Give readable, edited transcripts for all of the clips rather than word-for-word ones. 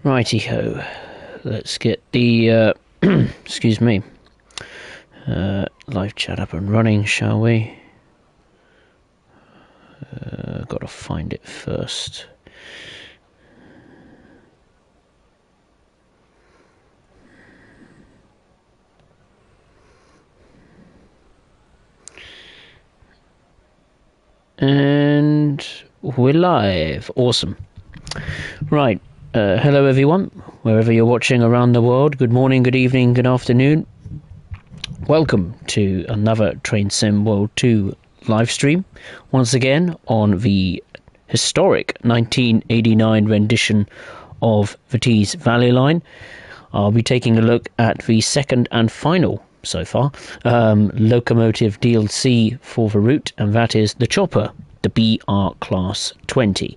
Righty-ho. Let's get the, excuse me, live chat up and running, shall we? Gotta find it first. And we're live. Awesome. Right. Hello everyone, wherever you're watching around the world. Good morning, good evening, good afternoon. Welcome to another Train Sim World 2 live stream. Once again on the historic 1989 rendition of the Tees Valley Line. I'll be taking a look at the second and final, so far, locomotive DLC for the route, and that is the Chopper, the BR Class 20.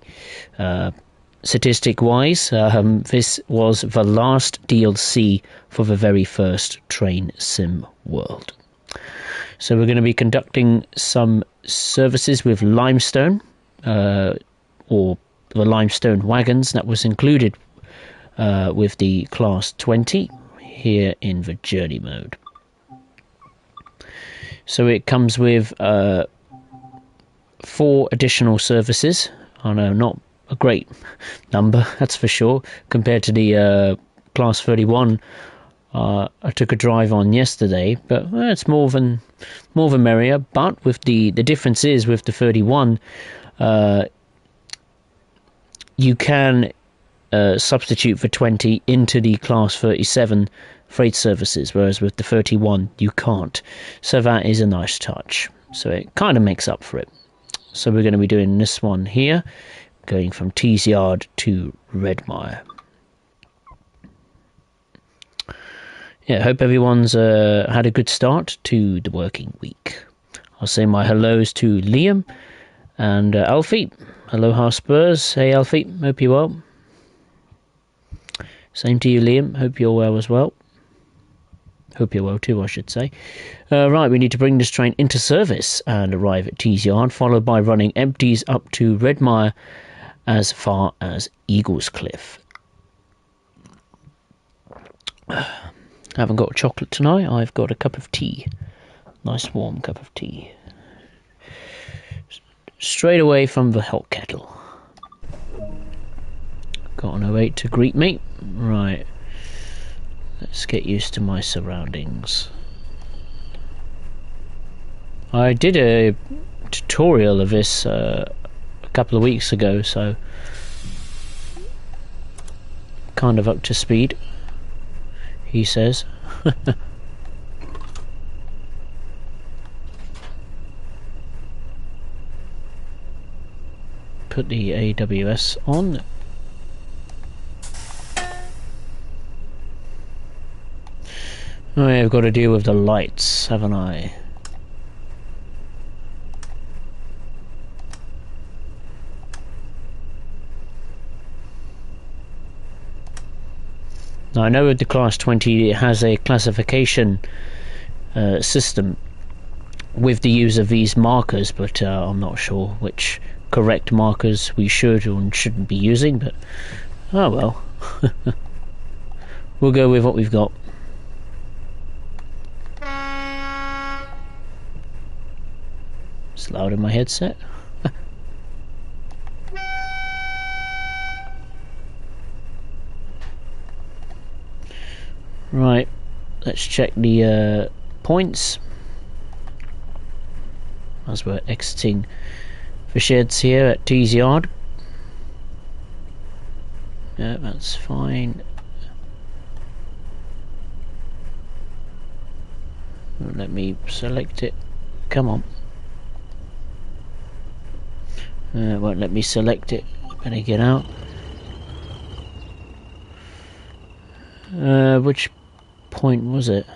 Statistic-wise, this was the last DLC for the very first Train Sim World. So we're going to be conducting some services with limestone, or the limestone wagons that was included with the Class 20 here in the journey mode. So it comes with 4 additional services. I know, not a great number, that's for sure, compared to the Class 31 I took a drive on yesterday, but it's more than merrier. But with the difference is, with the 31, you can substitute for 20 into the Class 37 freight services, whereas with the 31 you can't. So that is a nice touch. So it kind of makes up for it. So we're going to be doing this one here, going from Tees Yard to Redmire. Yeah, hope everyone's had a good start to the working week. I'll say my hellos to Liam and Alfie. Aloha Spurs. Hey Alfie, hope you're well. Same to you, Liam. Hope you're well as well. Hope you're well too, I should say. Right, we need to bring this train into service and arrive at Tees Yard, followed by running empties up to Redmire as far as Eagles Cliff. Haven't got chocolate tonight, I've got a cup of tea. Nice warm cup of tea. Straight away from the hot kettle. Got an 08 to greet me. Right. Let's get used to my surroundings. I did a tutorial of this a couple of weeks ago, so kind of up to speed, he says. Put the AWS on. Oh, yeah, I've got to deal with the lights, haven't I? Now, I know with the Class 20 it has a classification system with the use of these markers, but I'm not sure which correct markers we should or shouldn't be using, but oh well. We'll go with what we've got. It's loud in my headset. Right, let's check the points as we're exiting the sheds here at Tees Yard. Yeah, that's fine. Let me select it. Come on. Won't let me select it. Better get out. Which point was it?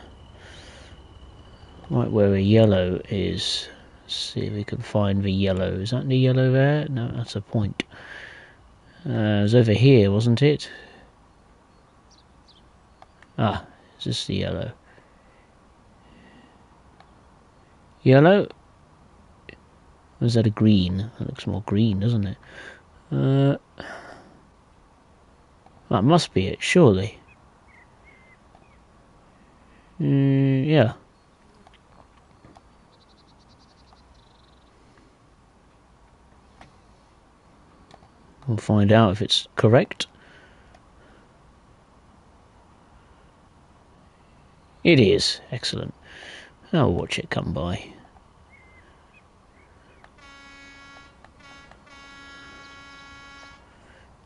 Right where a yellow is. Let's see if we can find the yellow. Is that the yellow there? No, that's a point. It was over here, wasn't it? Ah, is this the yellow? Yellow? Or is that a green? That looks more green, doesn't it? That must be it, surely. Yeah. We'll find out if it's correct. It is. Excellent. I'll watch it come by.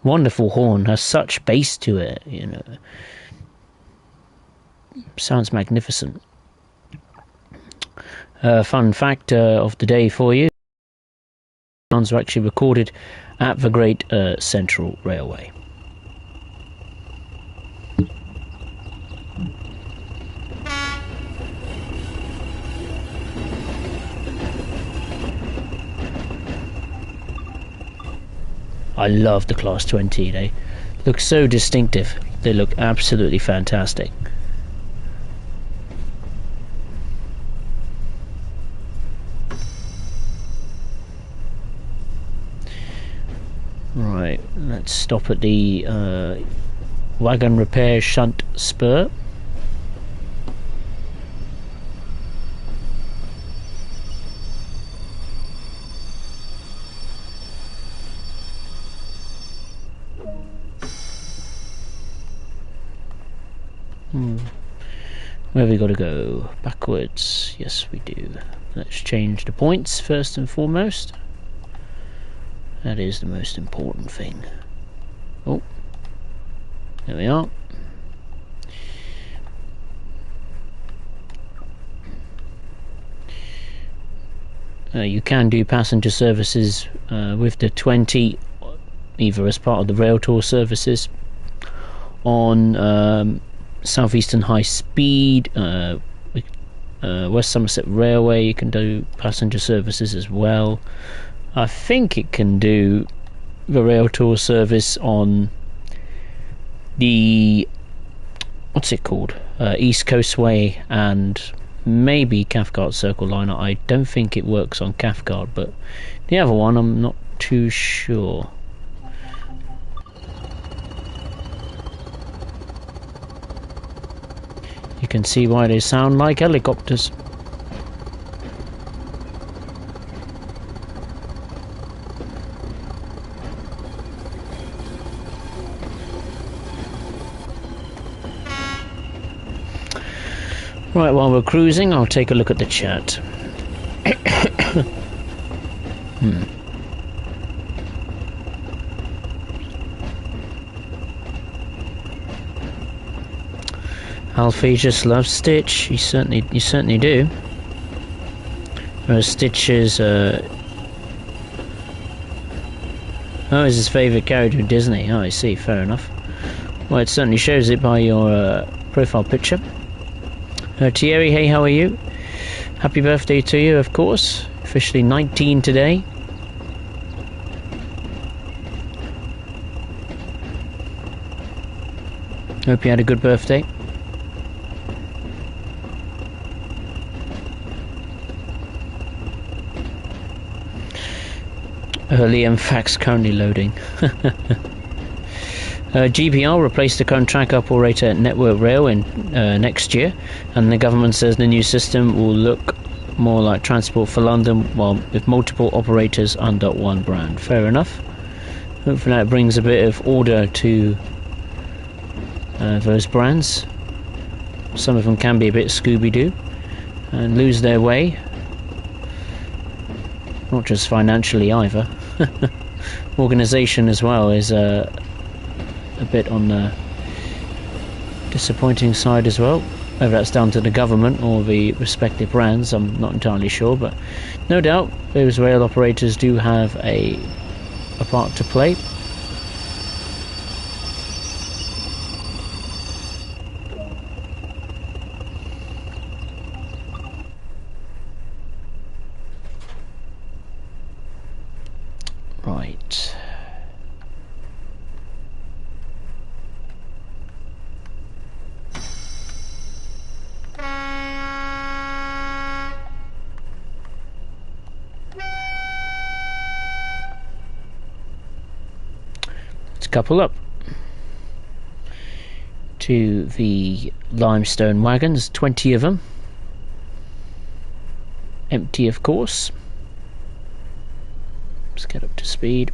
Wonderful horn. Has such bass to it, you know. Sounds magnificent. Fun fact of the day for you. Sounds are actually recorded at the Great Central Railway. I love the Class 20. They look so distinctive. They look absolutely fantastic. Right, let's stop at the wagon repair shunt spur. Where have we got to go? Backwards. Yes, we do. Let's change the points first and foremost. That is the most important thing. Oh, there we are. You can do passenger services with the 20, either as part of the rail tour services on Southeastern High Speed, West Somerset Railway. You can do passenger services as well. I think it can do the rail tour service on the, what's it called, East Coastway and maybe Cathcart Circle Liner. I don't think it works on Cathcart, but the other one I'm not too sure. You can see why they sound like helicopters. Right, while we're cruising, I'll take a look at the chat. Alfie just loves Stitch. You certainly do. Whereas Stitch is oh, is his favourite character in Disney. Oh, I see. Fair enough. Well, it certainly shows it by your profile picture. Thierry, hey, how are you? Happy birthday to you, of course. Officially 19 today. Hope you had a good birthday. Liam Fax currently loading. GPR replaced the current track operator at Network Rail in next year, and the government says the new system will look more like Transport for London, while with multiple operators under one brand. Fair enough. Hopefully that brings a bit of order to those brands. Some of them can be a bit Scooby-Doo and lose their way, not just financially either. Organisation as well is a bit on the disappointing side as well. Whether that's down to the government or the respective brands, I'm not entirely sure, but no doubt those rail operators do have a part to play. Right. Let's couple up. to the limestone wagons, 20 of them. Empty, of course. Let's get up to speed.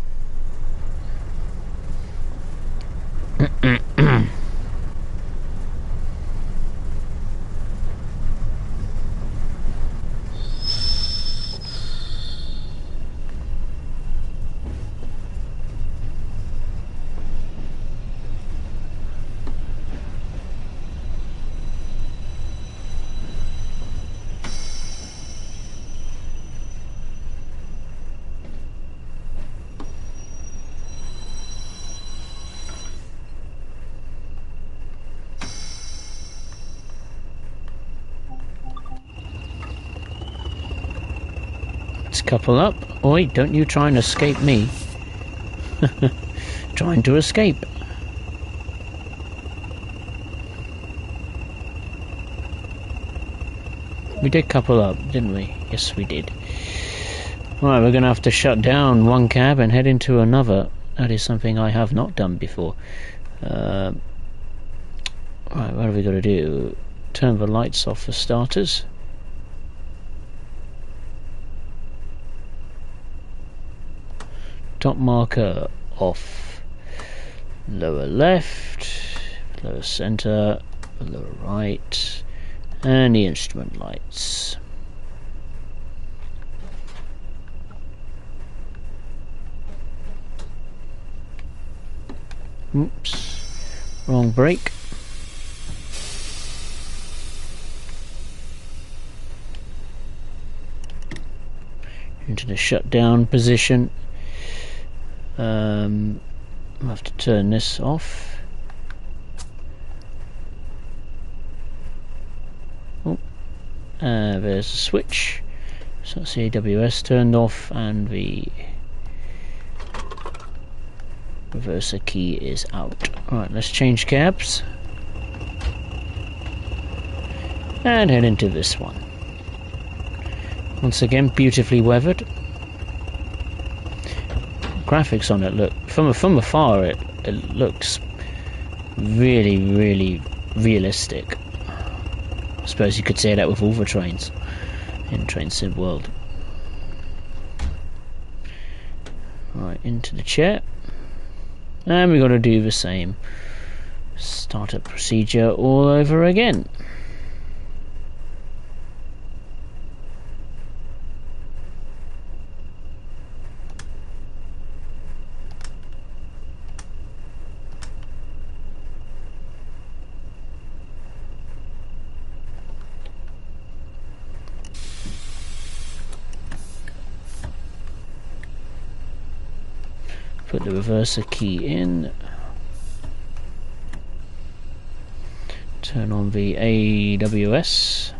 Let's couple up. Oi, don't you try and escape me. Trying to escape. We did couple up, didn't we? Yes, we did. Right, we're going to have to shut down one cab and head into another. That is something I have not done before. Right, what have we got to do? Turn the lights off for starters. Top marker off. Lower left, lower center, lower right, and the instrument lights. Oops, wrong brake. Into the shutdown position. I'll have to turn this off. Oh, there's a switch. So that's the AWS turned off, and the reverser key is out. Right, let's change cabs and head into this one. Once again, beautifully weathered. Graphics on it look from afar it looks really realistic. I suppose you could say that with all the trains in Train Sim World. Right, into the chair, and we got to do the same startup procedure all over again. Put the reverser key in. Turn on the AWS.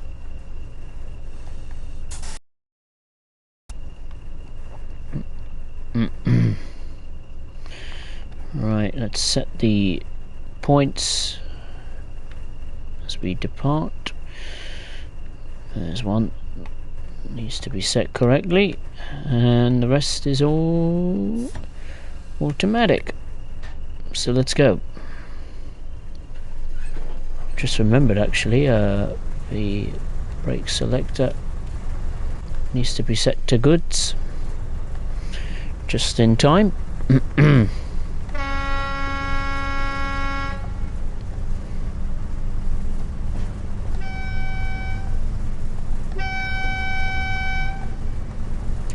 Right, let's set the points as we depart. There's one. Needs to be set correctly, and the rest is all automatic. So let's go. Just remembered actually, the brake selector needs to be set to goods. Just in time.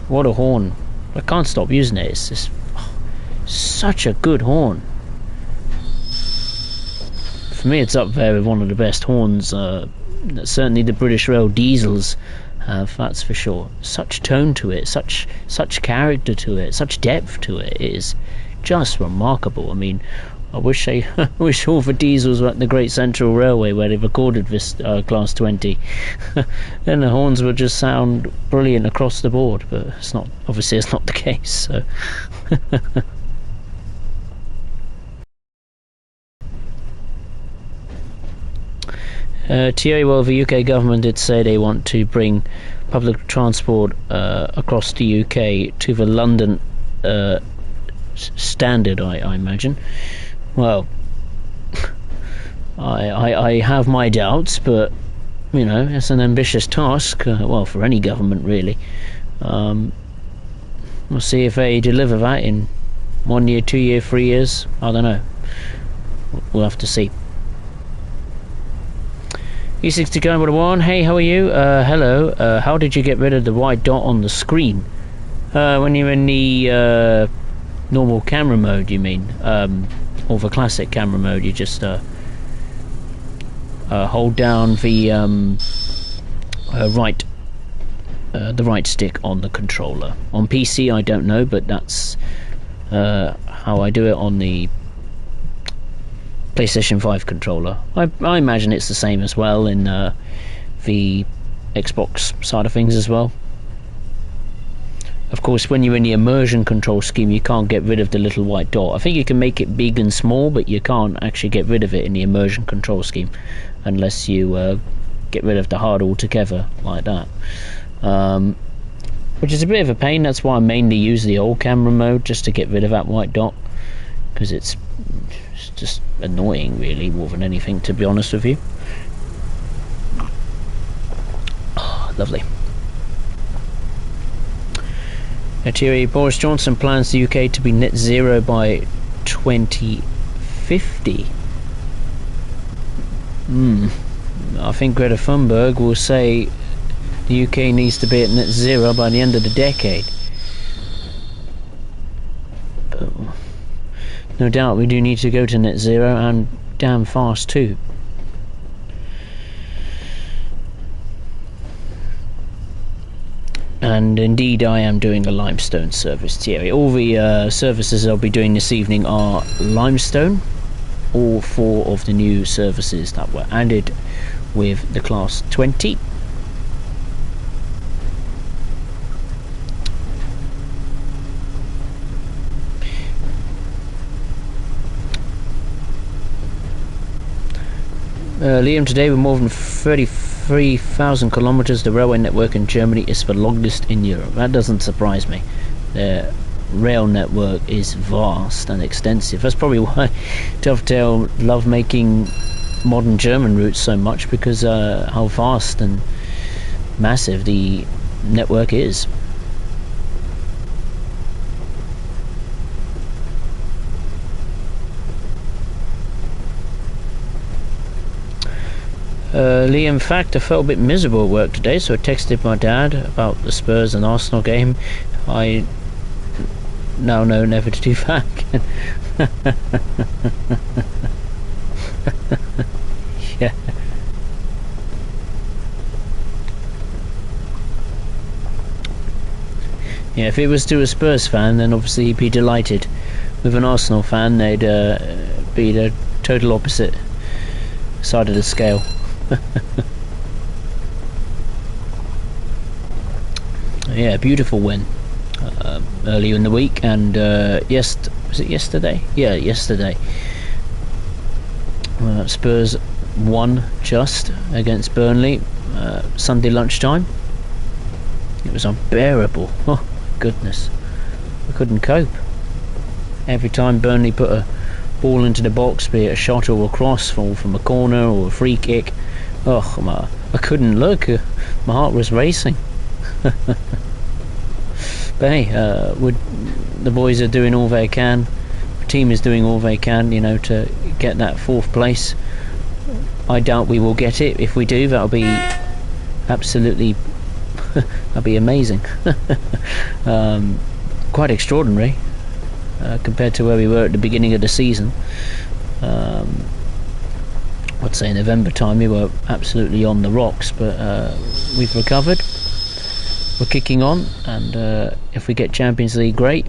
What a horn. I can't stop using it. It's just such a good horn. For me, it's up there with one of the best horns certainly the British Rail diesels have, that's for sure. Such tone to it, such character to it, such depth to it. It is just remarkable. I mean, I wish all the diesels were at the Great Central Railway where they recorded this Class 20. Then the horns would just sound brilliant across the board, but it's not. Obviously, it's not the case. So. TA, well, the UK government did say they want to bring public transport across the UK to the London standard, I imagine. Well, I have my doubts, but you know, it's an ambitious task. Well, for any government, really. We'll see if they deliver that in 1 year, 2 year, 3 years. I don't know. We'll have to see. E60 Global 1, hey, how are you? Hello. How did you get rid of the white dot on the screen? When you're in the normal camera mode, you mean? Or the classic camera mode, you just hold down the right stick on the controller. On PC, I don't know, but that's how I do it on the PlayStation 5 controller. I imagine it's the same as well in the Xbox side of things as well. Of course, when you're in the immersion control scheme, you can't get rid of the little white dot. I think you can make it big and small, but you can't actually get rid of it in the immersion control scheme unless you get rid of the HUD altogether like that. Which is a bit of a pain. That's why I mainly use the old camera mode, just to get rid of that white dot, because it's just annoying, really, more than anything, to be honest with you. Oh, lovely. Thierry, Boris Johnson plans the UK to be net zero by 2050. I think Greta Thunberg will say the UK needs to be at net zero by the end of the decade. But no doubt we do need to go to net zero, and damn fast too. And indeed I am doing a limestone service, Thierry. All the services I'll be doing this evening are limestone. All 4 of the new services that were added with the Class 20. Liam, today with more than 33,000 kilometers, the railway network in Germany is the longest in Europe. That doesn't surprise me. The rail network is vast and extensive. That's probably why Dovetail love making modern German routes so much, because how vast and massive the network is. Lee, in fact, I felt a bit miserable at work today, so I texted my dad about the Spurs and Arsenal game. I now know never to do that again. Yeah. Yeah, if it was to a Spurs fan, then obviously he'd be delighted. With an Arsenal fan, they'd be the total opposite side of the scale. Yeah, beautiful win earlier in the week, and was it yesterday? Yeah, yesterday. Spurs won just against Burnley Sunday lunchtime. It was unbearable. Oh goodness, I couldn't cope. Every time Burnley put a ball into the box, be it a shot or a cross from a corner or a free kick, I couldn't look. My heart was racing. But hey, the boys are doing all they can. The team is doing all they can, you know, to get that 4th place. I doubt we will get it. If we do, that'll be absolutely that'll be amazing. Quite extraordinary compared to where we were at the beginning of the season. I'd say November time we were absolutely on the rocks, but we've recovered. We're kicking on, and if we get Champions League, great.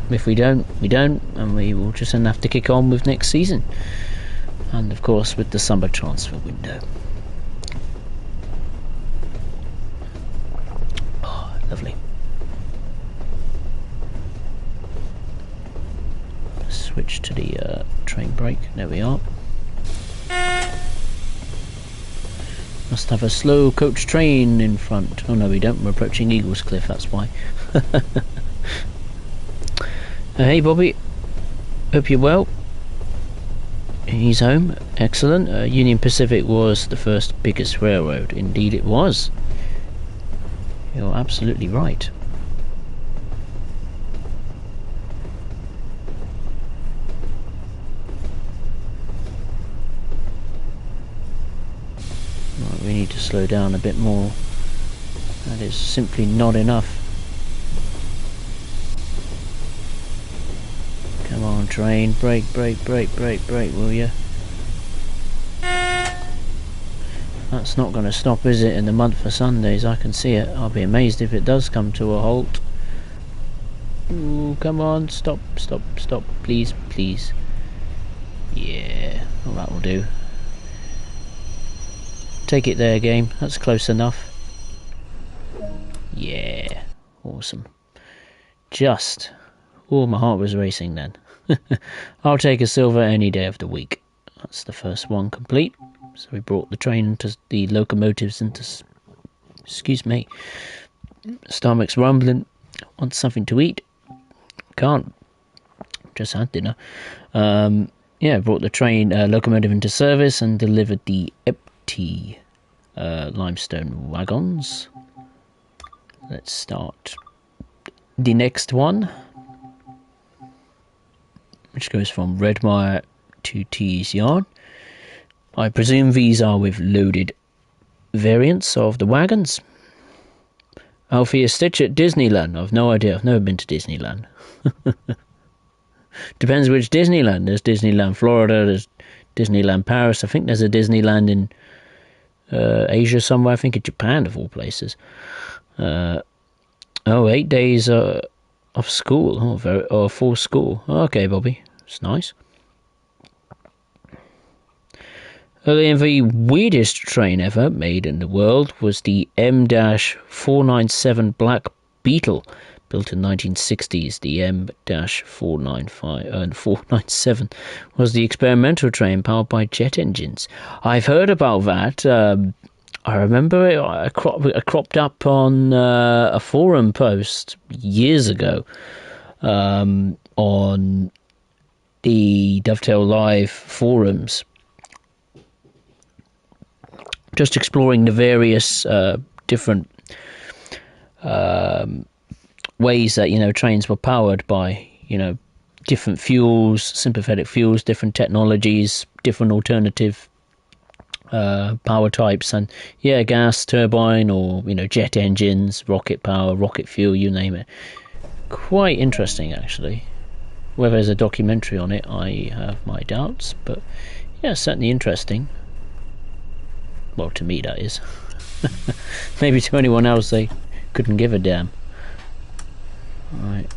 If we don't, we don't, and we will just then have to kick on with next season. And of course with the summer transfer window. Oh, lovely. Switch to the train brake. There we are. Must have a slow coach train in front. Oh no, we don't. We're approaching Eagles Cliff, that's why. Hey Bobby, hope you're well. He's home. Excellent. Union Pacific was the first biggest railroad. Indeed it was. You're absolutely right. Right, we need to slow down a bit more. That is simply not enough. Come on, train. Brake, brake, brake, brake, brake, will you? That's not going to stop, is it, in the month for Sundays? I can see it. I'll be amazed if it does come to a halt. Ooh, come on, stop, stop, stop, please, please. Yeah, well, that will do. Take it there, game. That's close enough. Yeah, awesome. Just. Oh, my heart was racing then. I'll take a silver any day of the week. That's the first one complete. So we brought the train into the locomotives into... Excuse me. Stomach's rumbling. Want something to eat? Can't. Just had dinner. Yeah, brought the train locomotive into service and delivered the empty limestone wagons. Let's start the next one, which goes from Redmire to Tees Yard. I presume these are with loaded variants of the wagons. Alfie Stitch at Disneyland. I've no idea. I've never been to Disneyland. Depends which Disneyland. There's Disneyland Florida, there's Disneyland Paris. I think there's a Disneyland in Asia somewhere. I think in Japan, of all places. 8 days of school. Full school. Okay, Bobby. It's nice. The weirdest train ever made in the world was the M-497 Black Beetle, built in 1960s. The M-497 was the experimental train powered by jet engines. I've heard about that. I remember it cropped up on a forum post years ago on the Dovetail Live forums, just exploring the various different ways that trains were powered by different fuels, sympathetic fuels, different technologies, different alternative power types, and gas turbine or jet engines, rocket power, rocket fuel, you name it. Quite interesting, actually. Whether there's a documentary on it, I have my doubts, but certainly interesting. Well, to me that is. Maybe to anyone else they couldn't give a damn. Right.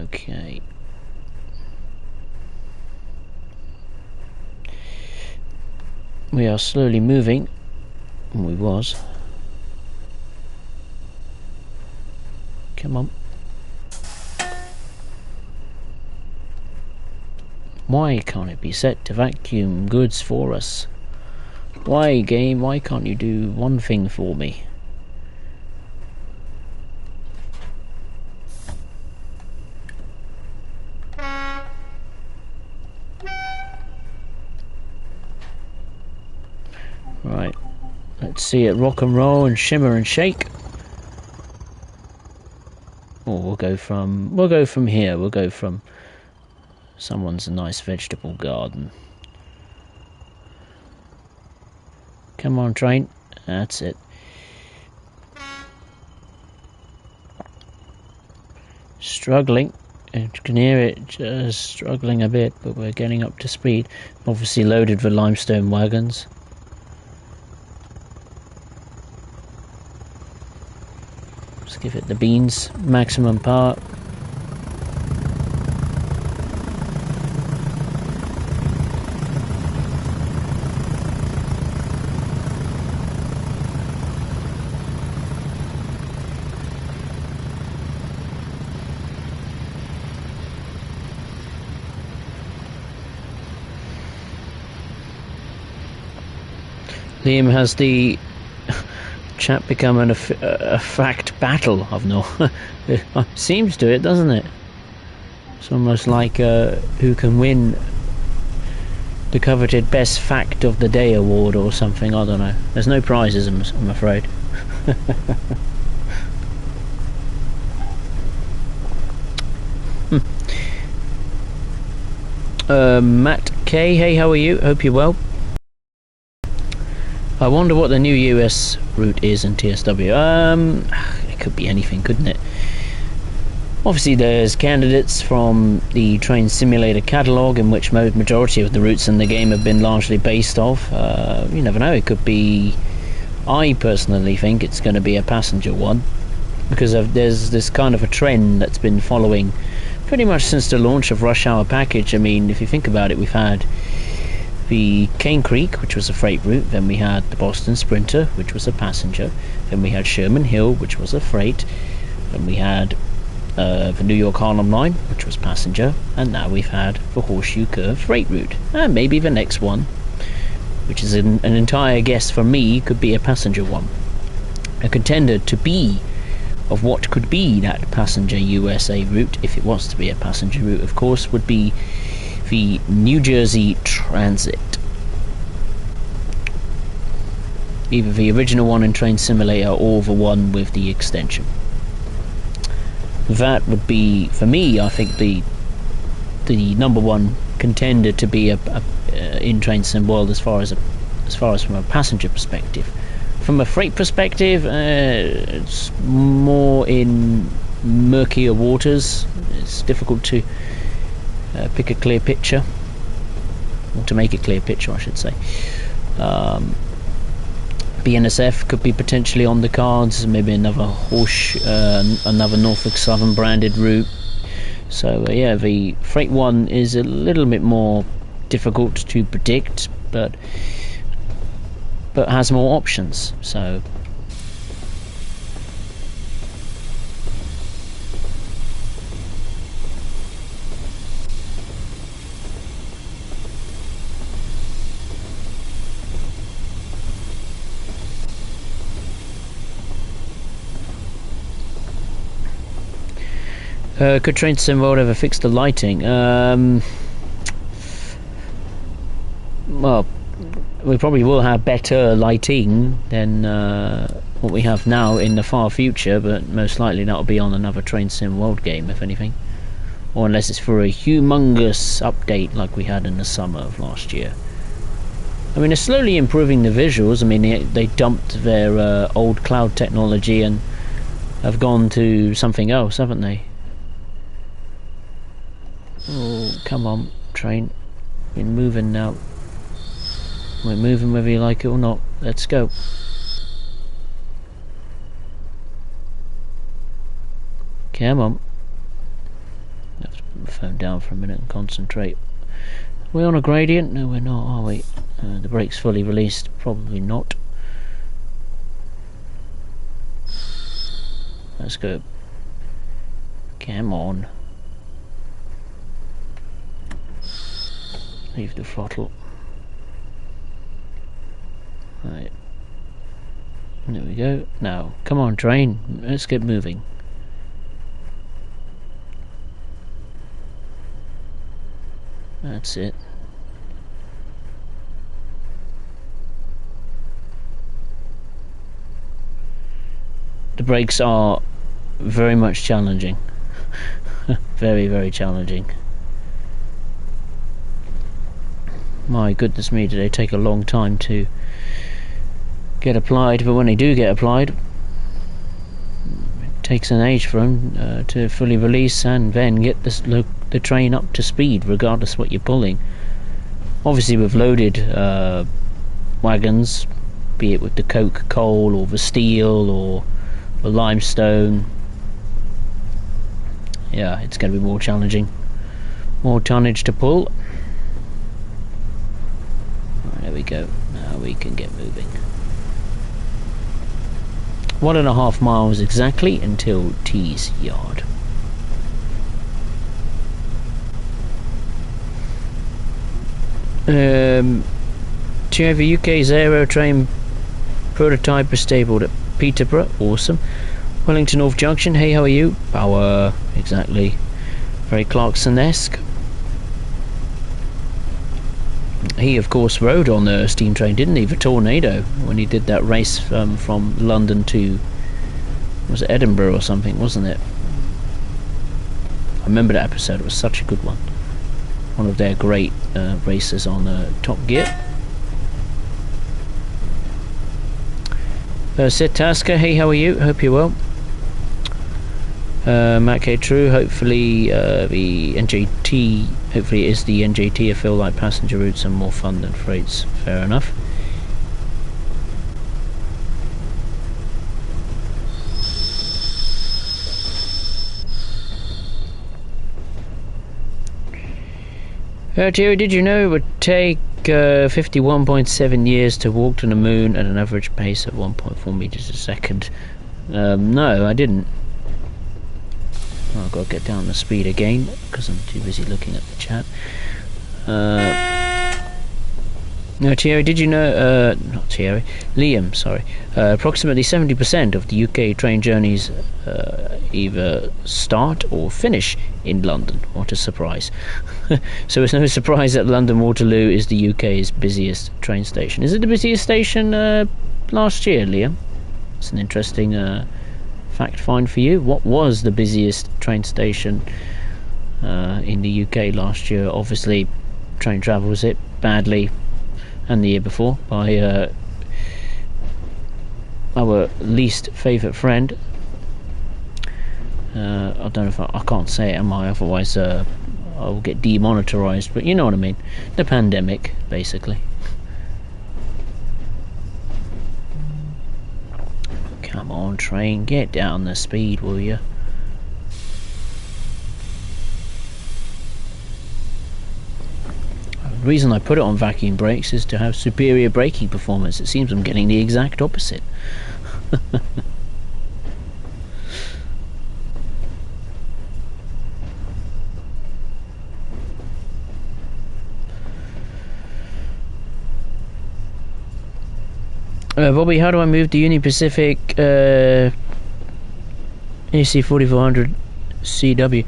Okay. We are slowly moving. We was. Come on. Why can't it be set to vacuum goods for us? Why, game? Why can't you do one thing for me? Right, let's see it rock and roll and shimmer and shake. Or we'll go from here. We'll go from someone's nice vegetable garden. Come on, train. That's it. Struggling. You can hear it just struggling a bit, but we're getting up to speed. Obviously loaded with limestone wagons. Let's give it the beans. Maximum power. Liam has the chat become a fact battle? I've no. It seems to it, doesn't it? It's almost like who can win the coveted Best Fact of the Day award or something. I don't know. There's no prizes, I'm afraid. Matt K, hey, how are you? Hope you're well. I wonder what the new US route is in TSW. It could be anything, couldn't it? Obviously there's candidates from the Train Simulator catalogue, in which majority of the routes in the game have been largely based off. You never know, it could be... I personally think it's going to be a passenger one, because there's this kind of a trend that's been following pretty much since the launch of Rush Hour Package. I mean, if you think about it, we've had the Cane Creek, which was a freight route, then we had the Boston Sprinter, which was a passenger, then we had Sherman Hill, which was a freight, then we had the New York Harlem Line, which was passenger, and now we've had the Horseshoe Curve freight route, and maybe the next one, which is an entire guess for me, could be a passenger one. A contender to be of what could be that passenger USA route, if it was to be a passenger route, of course, would be the New Jersey Transit. Either the original one in Train Simulator or the one with the extension. That would be, for me, I think the number one contender to be in Train Sim World as far as from a passenger perspective. From a freight perspective, it's more in murkier waters. It's difficult to pick a clear picture, or to make a clear picture, I should say. BNSF could be potentially on the cards, maybe another another Norfolk Southern branded route. So yeah, the freight one is a little bit more difficult to predict, but has more options. So could Train Sim World ever fix the lighting? Well, we probably will have better lighting than what we have now in the far future, but most likely that'll be on another Train Sim World game, if anything. Or unless it's for a humongous update like we had in the summer of last year. I mean, they're slowly improving the visuals. I mean, they dumped their old cloud technology and have gone to something else, haven't they? Oh, come on, train. We're moving now. We're moving whether you like it or not. Let's go. Come on. I have to put the phone down for a minute and concentrate. Are we on a gradient? No, we're not, are we? The brake's fully released. Probably not. Let's go. Come on. Leave the throttle. Right. There we go. Now, come on, train. Let's get moving. That's it. The brakes are very much challenging. Very, very challenging. My goodness me, do they take a long time to get applied, but when they do get applied, it takes an age for them to fully release and then get the train up to speed, regardless of what you're pulling. Obviously with loaded wagons, be it with the coke coal or the steel or the limestone, yeah, it's going to be more challenging, more tonnage to pull. There we go. Now we can get moving. 1.5 miles exactly until T's yard. Do you have a UK's Aerotrain prototype stabled at Peterborough, awesome. Wellington North Junction, hey, how are you? Power, exactly. Very Clarkson-esque. He, of course, rode on the steam train, didn't he? The Tornado, when he did that race from London to, was it Edinburgh or something, wasn't it? I remember that episode, it was such a good one. One of their great races on Top Gear. Sid Tasker, hey, how are you? Hope you're well. Matt K. True, hopefully the NJT, hopefully it is the NJT. I feel like passenger routes are more fun than freights. Fair enough. Jerry, did you know it would take 51.7 years to walk to the moon at an average pace of 1.4 meters a second? No, I didn't. Oh, I've got to get down the speed again because I'm too busy looking at the chat. No, Thierry, did you know, not Thierry, Liam, sorry, approximately 70% of the UK train journeys either start or finish in London. What a surprise. So it's no surprise that London Waterloo is the UK's busiest train station. Is it the busiest station last year, Liam? It's an interesting fact find for you. What was the busiest train station in the UK last year? Obviously, Train Travels it badly, and the year before by our least favourite friend. I don't know if I can't say it, am I? Otherwise I'll get demonetized, but you know what I mean. The pandemic, basically. Come on, train, get down the speed, will you? The reason I put it on vacuum brakes is to have superior braking performance. It seems I'm getting the exact opposite. Bobby, how do I move to Union Pacific AC 4400 CW?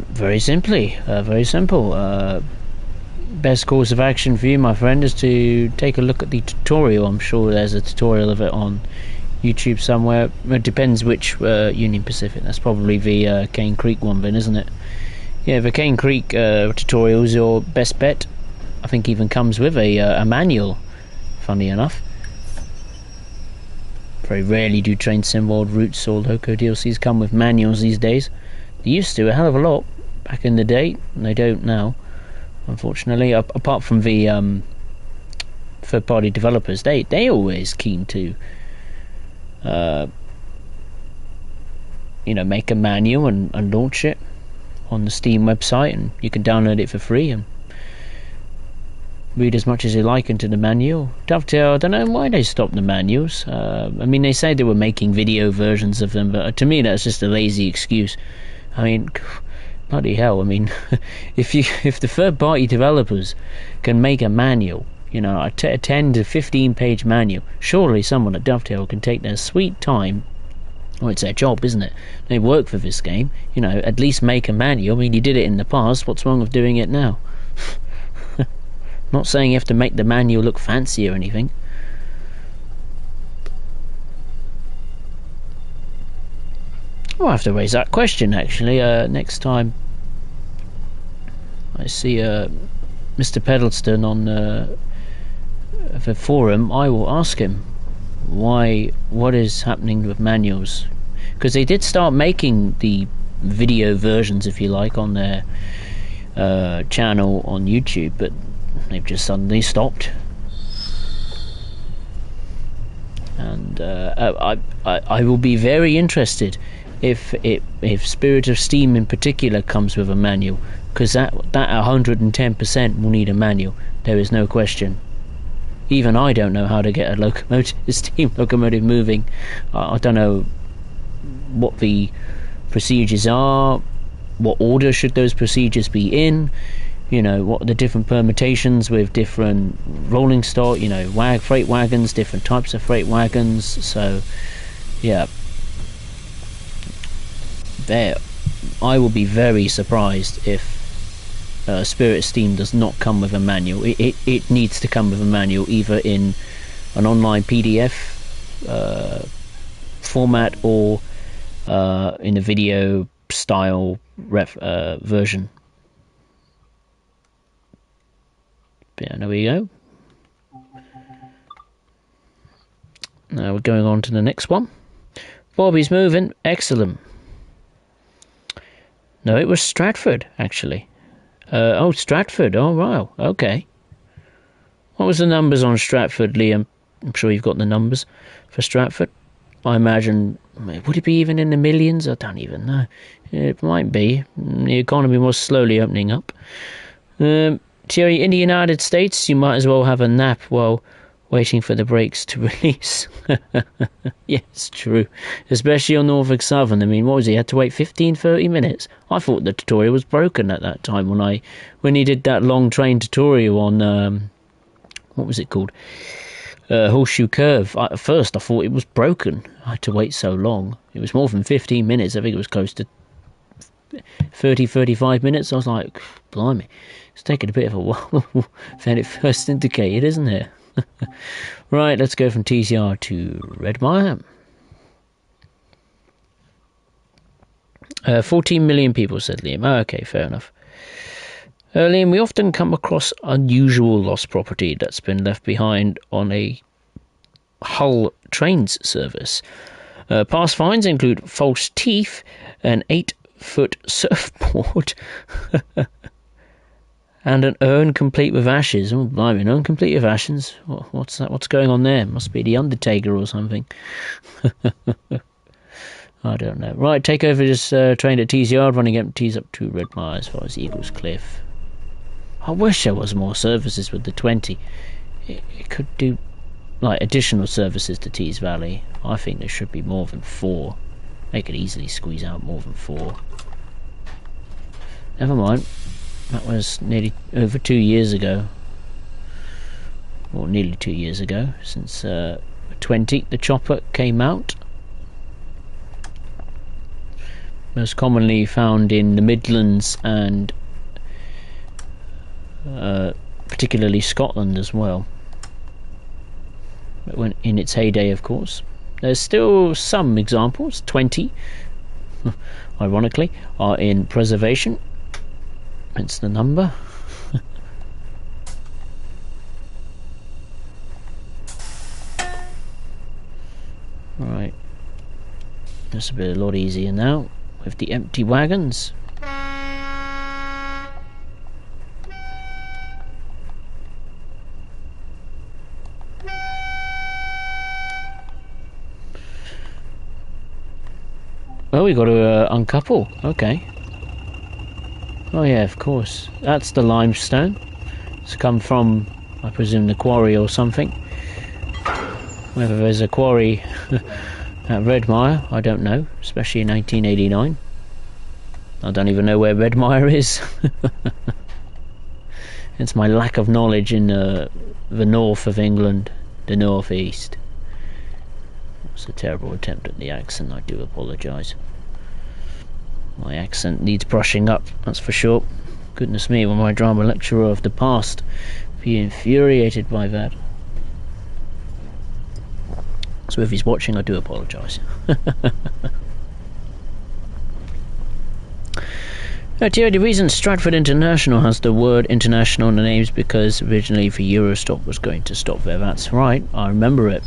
Very simply, very simple. Best course of action for you, my friend, is to take a look at the tutorial. I'm sure there's a tutorial of it on YouTube somewhere. It depends which Union Pacific. That's probably the Cane Creek one, then, isn't it? Yeah, the Cane Creek tutorial is your best bet. I think even comes with a manual, funny enough. Very rarely do Train Sim World Routes or Loco DLCs come with manuals these days. They used to a hell of a lot back in the day, and they don't now, unfortunately. Apart from the third-party developers, they always keen to make a manual and launch it on the Steam website, and you can download it for free and read as much as you like into the manual. Dovetail, I don't know why they stopped the manuals. I mean, they say they were making video versions of them, but to me that's just a lazy excuse. I mean, bloody hell, I mean, if the third-party developers can make a manual, a 10 to 15 page manual, surely someone at Dovetail can take their sweet time. Well, it's their job, isn't it? They work for this game, at least make a manual. I mean, you did it in the past, what's wrong with doing it now? Not saying you have to make the manual look fancy or anything. I'll have to raise that question, actually, next time I see Mr. Peddleston on the forum. I will ask him what is happening with manuals, because they did start making the video versions, if you like, on their channel on YouTube, but they've just suddenly stopped. And I will be very interested if Spirit of Steam in particular comes with a manual, because that 110% will need a manual. There is no question. Even I don't know how to get a steam locomotive moving. I don't know what the procedures are. What order should those procedures be in? you know, what the different permutations with different rolling stock, you know, freight wagons, different types of freight wagons. So yeah, there, I will be very surprised if Spirit Steam does not come with a manual. It needs to come with a manual, either in an online PDF format or in a video style version. Yeah, there we go. Now we're going on to the next one. Bobby's moving. Excellent. No, it was Stratford, actually. Oh, Stratford. Oh, wow. Okay. What was the numbers on Stratford, Liam? I'm sure you've got the numbers for Stratford. I imagine, would it be even in the millions? I don't even know. It might be. The economy was slowly opening up. Thierry, in the United States, you might as well have a nap while waiting for the brakes to release. Yes, true. Especially on Norfolk Southern. I mean, what was he? Had to wait 15-30 minutes? I thought the tutorial was broken at that time when he did that long train tutorial on, what was it called? Horseshoe Curve. At first, I thought it was broken. I had to wait so long. It was more than 15 minutes. I think it was close to 30-35 minutes. I was like, blimey, it's taken a bit of a while than it first indicated, isn't it? Right, let's go from TCR to Redmire. 14 million people, said Liam. Oh, okay, fair enough. Liam, we often come across unusual lost property that's been left behind on a Hull trains service. Past finds include false teeth, an 8-foot surfboard, and an urn complete with ashes. Oh, blimey, an urn complete with ashes? What's that? What's going on there? Must be the Undertaker or something. I don't know. Right, take over this train at Tees Yard, running empties up to Redmire as far as Eagles Cliff. I wish there was more services with the 20. It could do, like, additional services to Tees Valley. I think there should be more than 4. They could easily squeeze out more than 4. Never mind. That was nearly over 2 years ago. Or nearly 2 years ago, since 20, the chopper came out. Most commonly found in the Midlands and particularly Scotland as well. But when in its heyday, of course. There's still some examples, 20, ironically, are in preservation. Hence the number. Right. This will be a lot easier now with the empty wagons. Oh, we got to uncouple. Okay. Oh yeah, of course. That's the limestone. It's come from, I presume, the quarry or something. Whether there's a quarry at Redmire, I don't know. Especially in 1989. I don't even know where Redmire is. It's my lack of knowledge in the north of England, the northeast. It's a terrible attempt at the accent, I do apologise. My accent needs brushing up, that's for sure. Goodness me, will my drama lecturer of the past be infuriated by that? So if he's watching, I do apologise. Thierry, the reason Stratford International has the word international in the name is because originally the Eurostop was going to stop there. That's right, I remember it.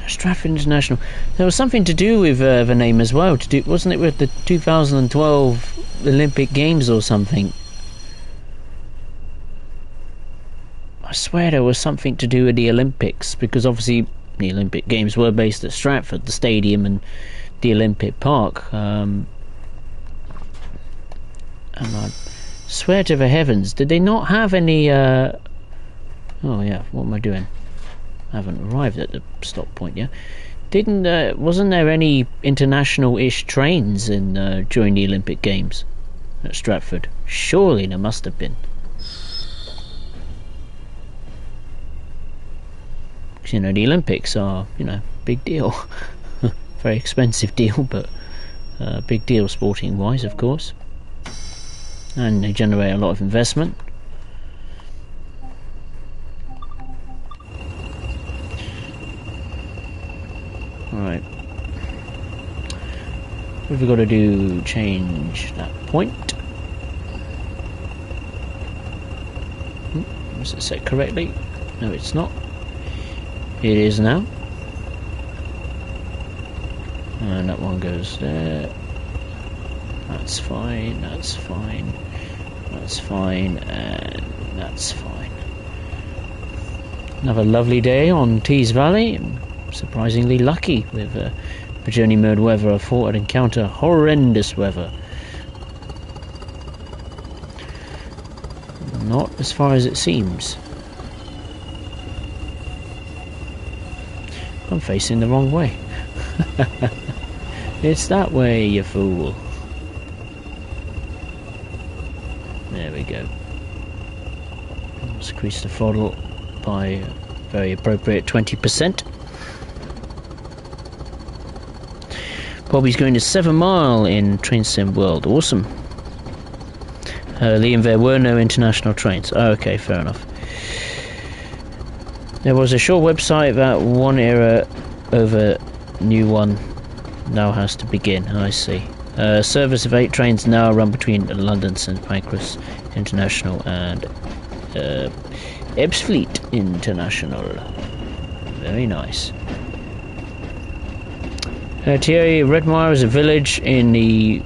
Stratford International. There was something to do with the name as well. Wasn't it with the 2012 Olympic Games or something? I swear there was something to do with the Olympics, because obviously the Olympic Games were based at Stratford, the stadium and the Olympic Park. And I swear to the heavens, did they not have any... Oh yeah, what am I doing? I haven't arrived at the stop point yet. Wasn't there any international-ish trains in during the Olympic Games at Stratford? Surely there must have been. You know, the Olympics are, you know, big deal. Very expensive deal, but big deal sporting wise, of course. And they generate a lot of investment. Alright. What have we got to do? Change that point. Was it set correctly? No, it's not. It is now. And that one goes there. That's fine, that's fine, that's fine, and that's fine. Another lovely day on Tees Valley. I'm surprisingly lucky with for journey mode weather. I thought I'd encounter horrendous weather. Not as far as it seems. I'm facing the wrong way. It's that way, you fool. There we go. Let's increase the throttle by a very appropriate 20%. Bobby's going to 7 Mile in Train Sim World. Awesome. Liam, there were no international trains. Oh, okay, fair enough. There was a short website that one era over new one now has to begin. I see. Service of 8 trains now run between London St Pancras International and Ebbsfleet International. Very nice. Thierry, Redmire is a village in the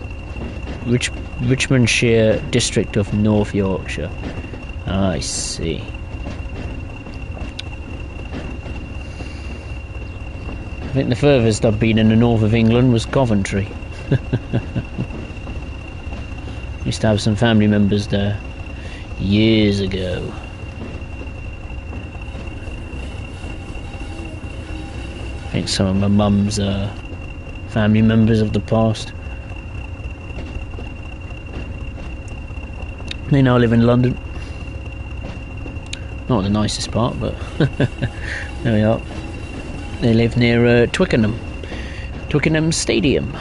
Richmondshire district of North Yorkshire. I see. I think the furthest I've been in the north of England was Coventry. Used to have some family members there years ago. I think some of my mum's family members of the past. They now live in London. Not the nicest part, but there we are. They live near Twickenham Stadium.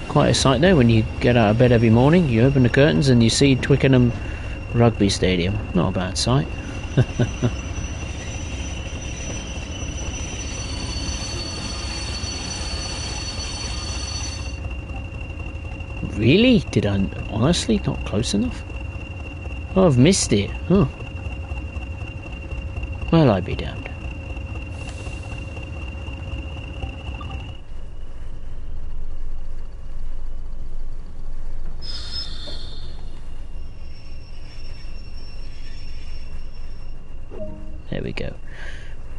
Quite a sight though when you get out of bed every morning, you open the curtains and you see Twickenham Rugby Stadium. Not a bad sight. Really? Did I honestly not close enough? Oh, I've missed it. Huh. Well, I be damned. There we go.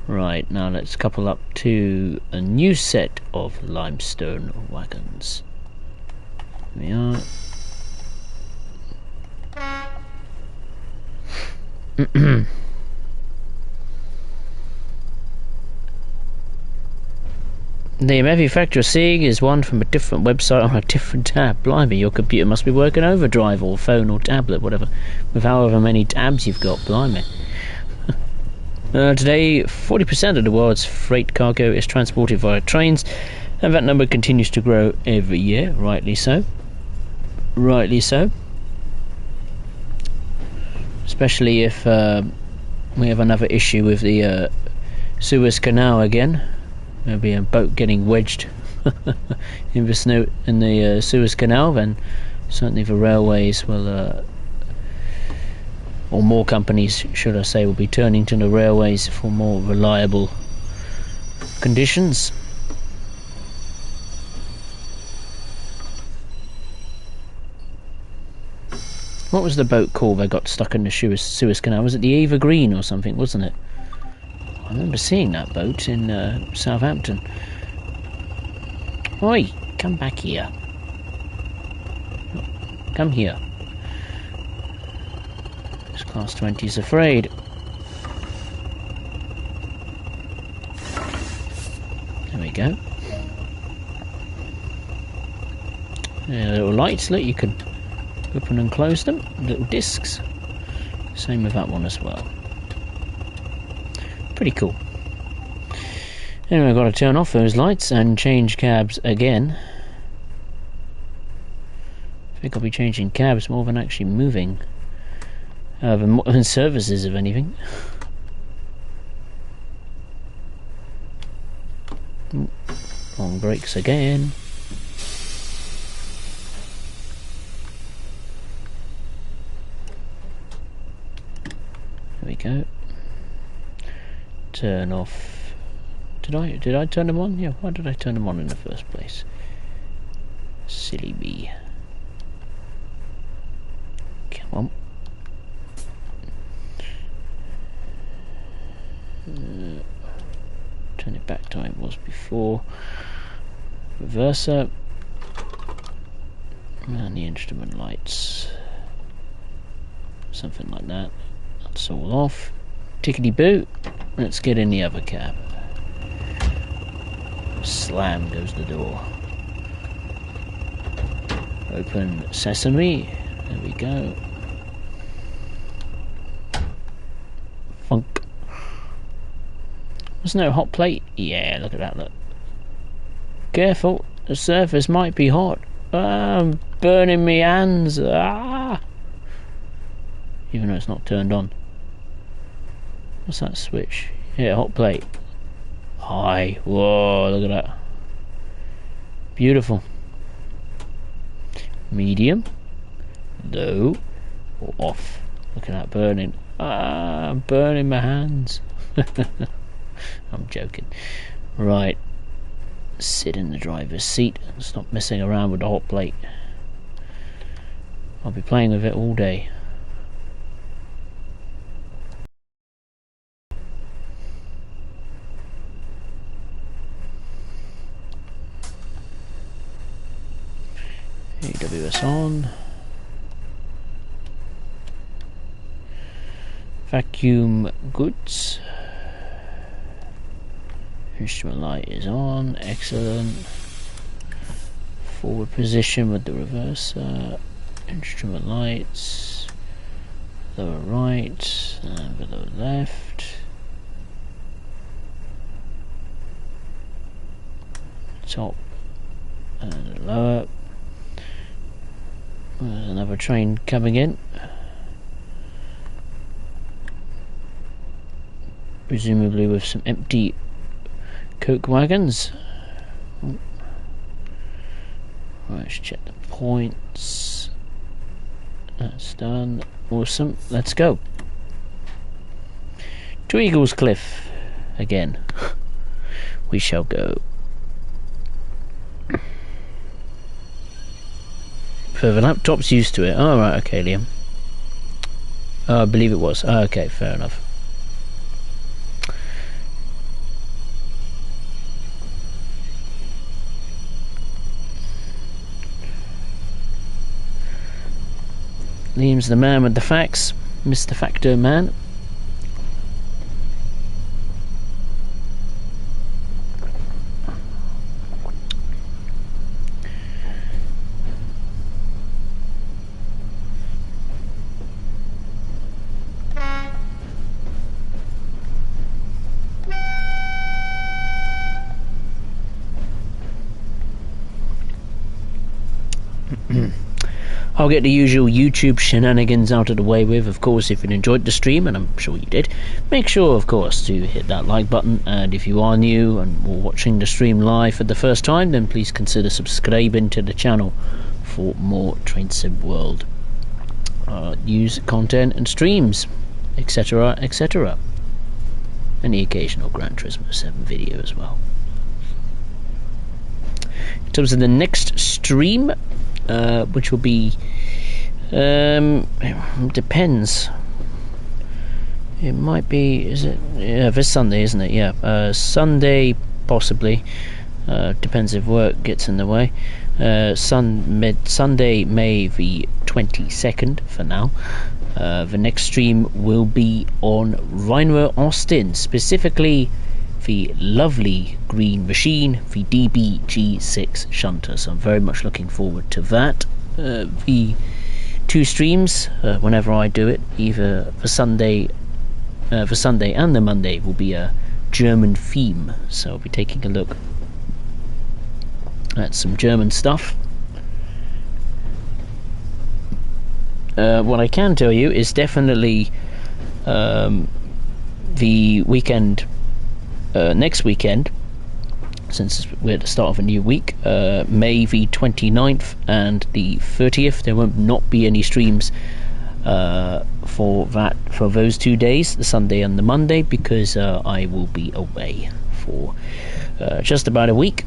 Right, now let's couple up to a new set of limestone wagons. Here we are. The manufacturer seeing is one from a different website on a different tab. Blimey, your computer must be working overdrive or phone or tablet, whatever, with however many tabs you've got. Blimey. Today, 40% of the world's freight cargo is transported via trains, and that number continues to grow every year. Rightly so. Rightly so. Especially if we have another issue with the Suez Canal again. There'll be a boat getting wedged in the Suez Canal, then certainly the railways will, or more companies, should I say, will be turning to the railways for more reliable conditions. What was the boat called that got stuck in the Suez Canal? Was it the Eva Green or something, wasn't it? I remember seeing that boat in Southampton. Oi, come back here. Come here. This Class 20's afraid. go. Little lights, look, you can open and close them. Little discs. Same with that one as well. Pretty cool. Anyway, I've got to turn off those lights and change cabs again. I think I'll be changing cabs more than actually moving. Than services, if anything. Wrong brakes again. There we go. Turn off. Did I turn them on? Yeah, why did I turn them on in the first place? Silly me. Come on. Turn it back to how it was before. Reverser. And the instrument lights. Something like that. That's all off. Tickety boo. Let's get in the other cab. Slam goes the door. Open sesame. There we go. Funk. There's no hot plate. Yeah, look at that, look. Careful, the surface might be hot. I'm burning me hands. Ah! Even though it's not turned on. What's that switch? Yeah, hot plate. High. Whoa, look at that. Beautiful. Medium. Low. Or off. Look at that burning. Ah, I'm burning my hands. I'm joking. Right. Sit in the driver's seat and stop messing around with the hot plate. I'll be playing with it all day. AWS on. Vacuum goods. Instrument light is on. Excellent. Forward position with the reverser. Instrument lights. Lower right and below left. Top and lower. There's another train coming in. Presumably with some empty coke wagons. Right, let's check the points. That's done. Awesome. Let's go. To Eagles Cliff again. We shall go. So the laptop's used to it. Oh, right, okay, Liam. Oh, I believe it was. Oh, okay, fair enough. Liam's the man with the facts. Mr. Facto Man. I'll get the usual YouTube shenanigans out of the way with. Of course, if you enjoyed the stream, and I'm sure you did, make sure, of course, to hit that like button. And if you are new and watching the stream live for the first time, then please consider subscribing to the channel for more Train Sim World news, content, and streams, etc., etc. And the occasional Gran Turismo 7 video as well. In terms of the next stream, which will be depends. It might be, is it? Yeah, this Sunday, isn't it? Yeah, Sunday possibly. Depends if work gets in the way. Sunday, May the 22nd for now. The next stream will be on Rhino Austin, specifically the lovely green machine, the DBG6 shunter. So I'm very much looking forward to that. The 2 streams, whenever I do it, either for Sunday and the Monday, will be a German theme. So I'll be taking a look at some German stuff. What I can tell you is definitely the weekend, next weekend, since we're at the start of a new week, May the 29th and the 30th, there won't not be any streams for those 2 days, the Sunday and the Monday, because I will be away for just about a week.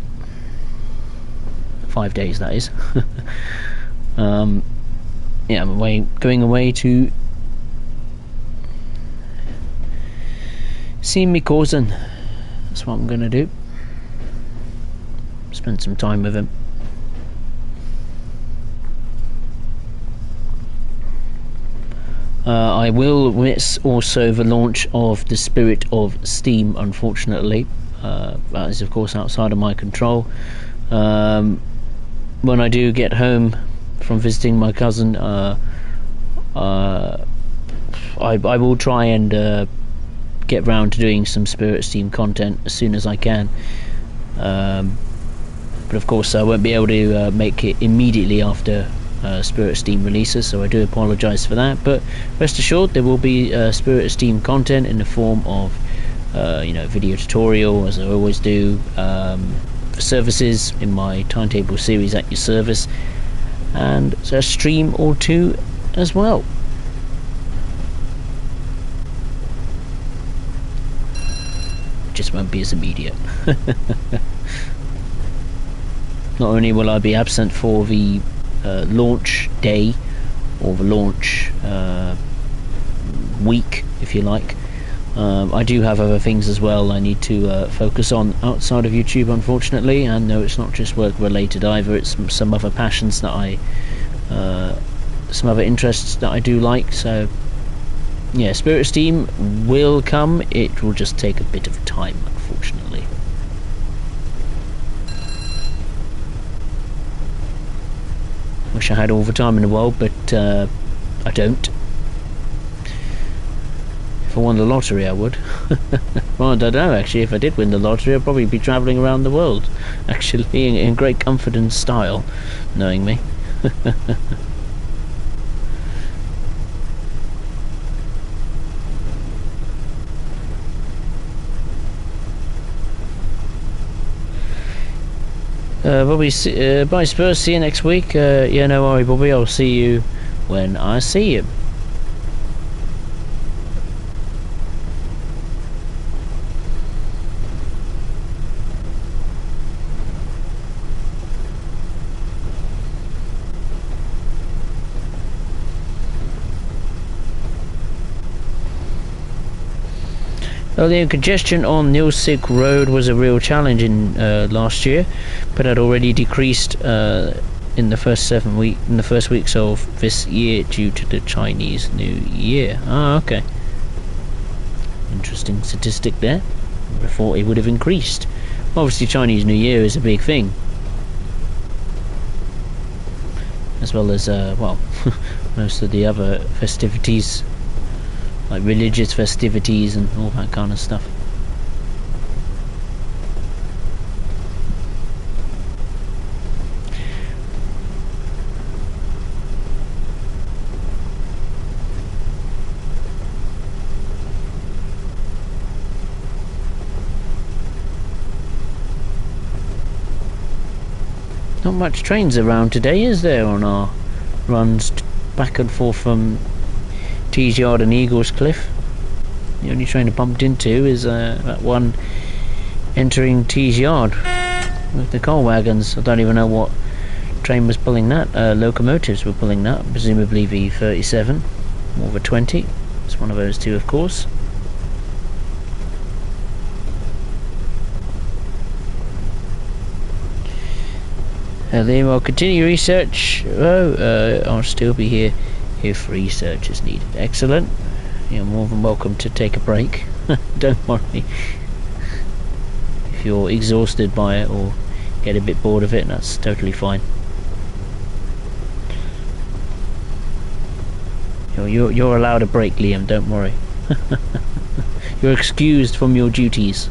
5 days, that is. Yeah, I'm going away to see my cousin. That's what I'm gonna do. Spend some time with him. I will miss also the launch of the Spirit of Steam, unfortunately. That is of course outside of my control. When I do get home from visiting my cousin, I will try and get round to doing some Spirit Steam content as soon as I can. But of course I won't be able to make it immediately after Spirit Steam releases, so I do apologise for that. But rest assured, there will be Spirit Steam content in the form of video tutorial, as I always do, services in my timetable series at your service, and a stream or 2 as well. Just won't be as immediate. Not only will I be absent for the launch day, or the launch week, if you like, I do have other things as well I need to focus on outside of YouTube, unfortunately. And no, it's not just work related either, it's some other passions that some other interests that I do like. So yeah, Spirit of Steam will come, it will just take a bit of time, unfortunately. Wish I had all the time in the world, but I don't. If I won the lottery, I would. Well, I don't know, actually. If I did win the lottery, I'd probably be travelling around the world, actually, in great comfort and style, knowing me. Bobby, bye Spurs, see you next week. Yeah, no worry, Bobby, I'll see you when I see you. Well, the congestion on Nilsig Road was a real challenge in last year, but had already decreased in the first weeks of this year due to the Chinese New Year. Ah, okay. Interesting statistic there. I thought it would have increased. Obviously, Chinese New Year is a big thing, as well as well, most of the other festivities, like religious festivities and all that kind of stuff. Not much trains around today, is there, on our runs back and forth from Tees Yard and Eagles Cliff? The only train I bumped into is that one entering Tees Yard with the coal wagons. I don't even know what train was pulling that. Locomotives were pulling that, presumably the 37 or the 20. It's one of those two, of course. Liam, I'll continue research. I'll still be here if research is needed. Excellent. You're more than welcome to take a break. Don't worry. if you're exhausted by it or get a bit bored of it, that's totally fine. You're allowed a break, Liam, don't worry. You're excused from your duties.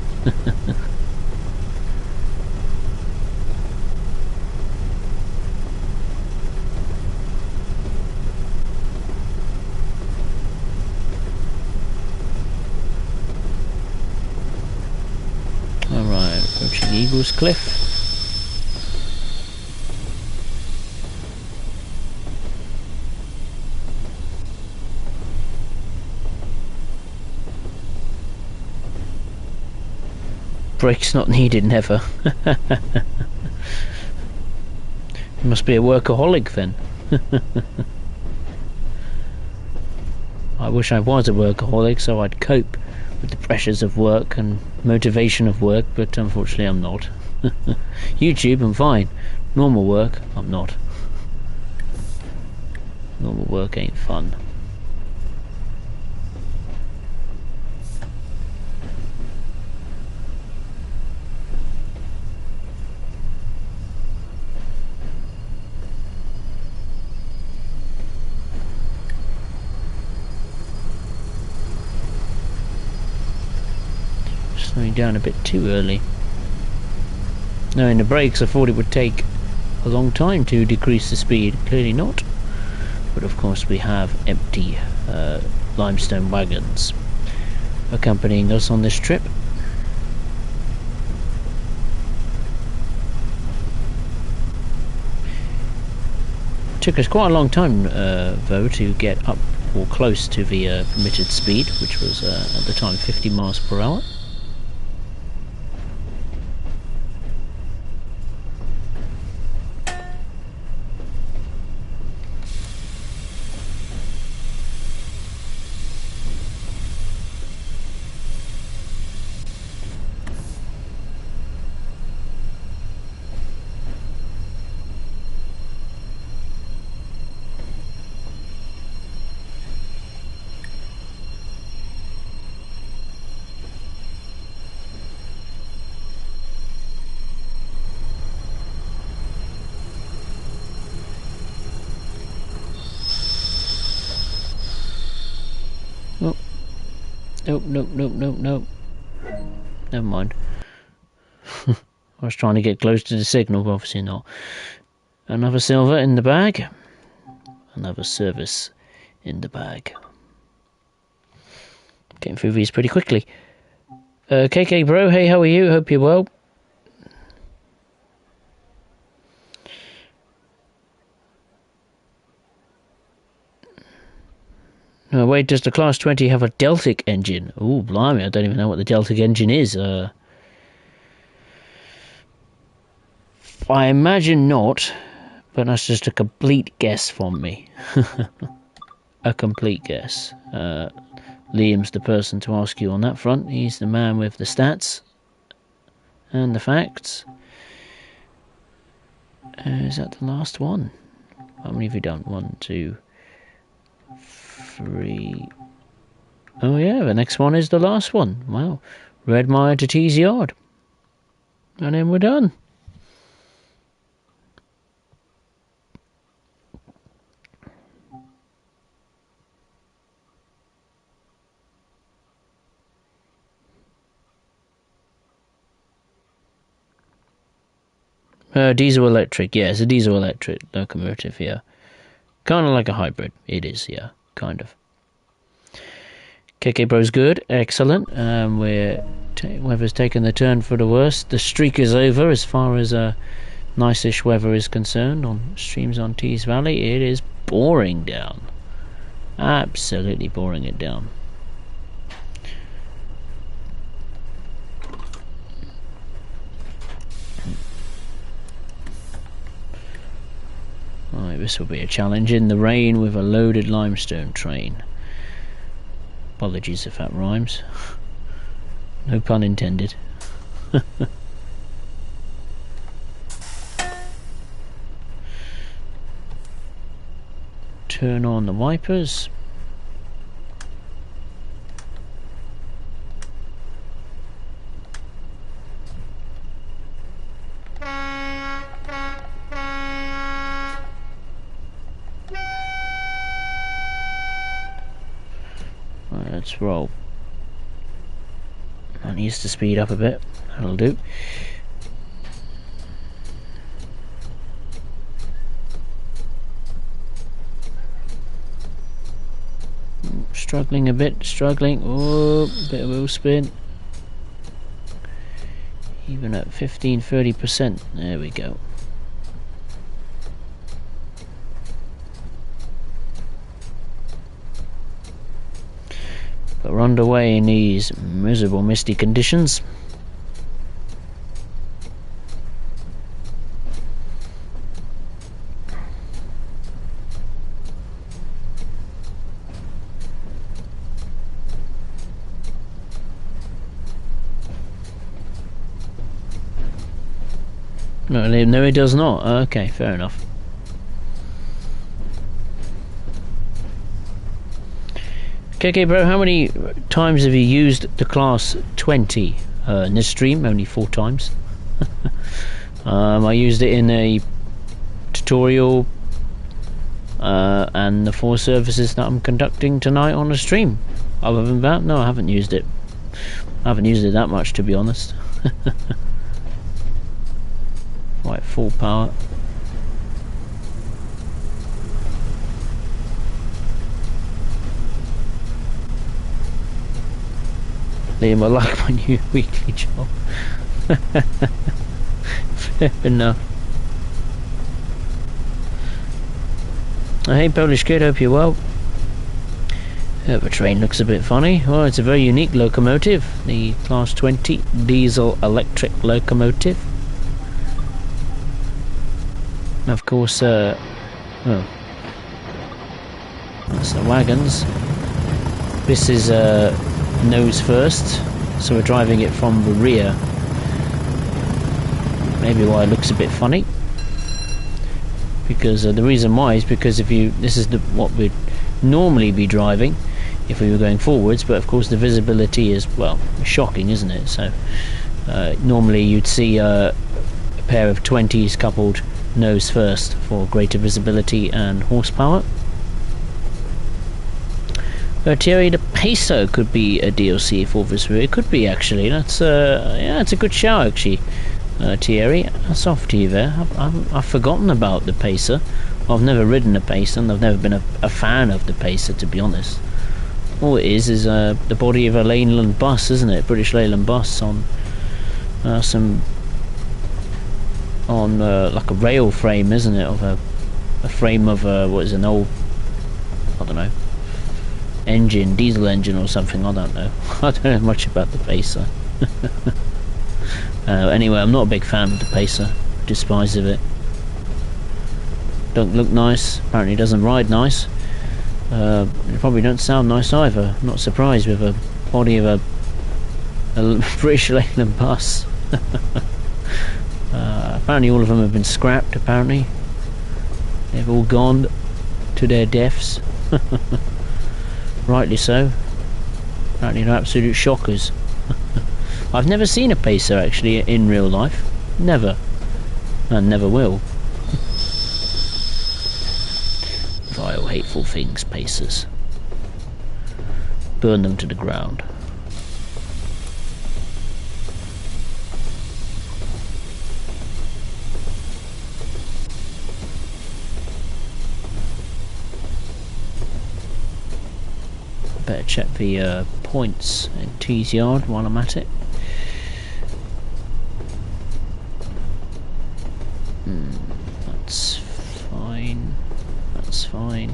Alright, approaching Eagles Cliff. Brakes not needed, never. You must be a workaholic then. I wish I was a workaholic so I'd cope with the pressures of work and motivation of work, but unfortunately I'm not. YouTube, I'm fine. Normal work, I'm not. Normal work ain't fun. Slowing down a bit too early. Knowing the brakes, I thought it would take a long time to decrease the speed. Clearly not. But of course we have empty limestone wagons accompanying us on this trip. Took us quite a long time though to get up or close to the permitted speed, which was at the time 50 miles per hour. Nope. Never mind. I was trying to get close to the signal, but obviously not. Another silver in the bag. Another service in the bag. Getting through these pretty quickly. KK Bro, hey, how are you? Hope you're well. No, wait, does the Class 20 have a Deltic engine? Ooh, blimey, I don't even know what the Deltic engine is. I imagine not, but that's just a complete guess from me. A complete guess. Liam's the person to ask you on that front. He's the man with the stats and the facts. Is that the last one? How many have you done? 1, 2, 3. Oh yeah, the next one is the last one. Wow. Redmire to Tees Yard. And then we're done. Diesel electric, yeah, it's a diesel electric locomotive, yeah. Kind of like a hybrid. It is, yeah, kind of. KK Bro's good, excellent. Weather's taken the turn for the worst. The streak is over as far as nice-ish weather is concerned on streams on Tees Valley. It is boring down. Absolutely boring it down. Right, this will be a challenge in the rain with a loaded limestone train. Apologies if that rhymes. No pun intended. Turn on the wipers. let's roll. That needs to speed up a bit. That'll do. Struggling a bit, struggling. Oh, bit of wheel spin. Even at 15-30%. There we go. But we're underway in these miserable misty conditions. No, it does not. Okay, fair enough. Okay, bro, how many times have you used the class 20 in this stream? Only 4 times. I used it in a tutorial and the 4 services that I'm conducting tonight on the stream. Other than that, no, I haven't used it. I haven't used it that much, to be honest. Right, full power. Liam, I like my new weekly job. Fair enough. Hey, Polish kid, hope you're well. The train looks a bit funny. Well, it's a very unique locomotive. The Class 20 diesel electric locomotive. Of course, oh, that's the wagons. This is nose first, so we're driving it from the rear. Maybe why it looks a bit funny. Because the reason why is because this is what we'd normally be driving if we were going forwards, but of course the visibility is, well, shocking, isn't it? So normally you'd see a pair of 20s coupled nose first for greater visibility and horsepower. Thierry, the Pacer could be a DLC for this video. It could be, actually. That's yeah, it's a good shout, actually. Thierry, that's off to you there. I've forgotten about the Pacer. Well, I've never ridden a Pacer, and I've never been a fan of the Pacer, to be honest. All it is the body of a Leyland bus, isn't it? British Leyland bus on like a rail frame, isn't it? Of a frame of what is an old, I don't know, engine, diesel engine or something. I don't know. I don't know much about the Pacer. Anyway, I'm not a big fan of the Pacer. Despise of it. Don't look nice. Apparently doesn't ride nice. It probably don't sound nice either. I'm not surprised with a body of a British Leyland bus. Apparently all of them have been scrapped, apparently. They've all gone to their deaths. Rightly so. Apparently they're absolute shockers. I've never seen a Pacer, actually, in real life. Never. And never will. Vile, hateful things, Pacers. Burn them to the ground. Better check the points in T's yard while I'm at it. That's fine. That's fine.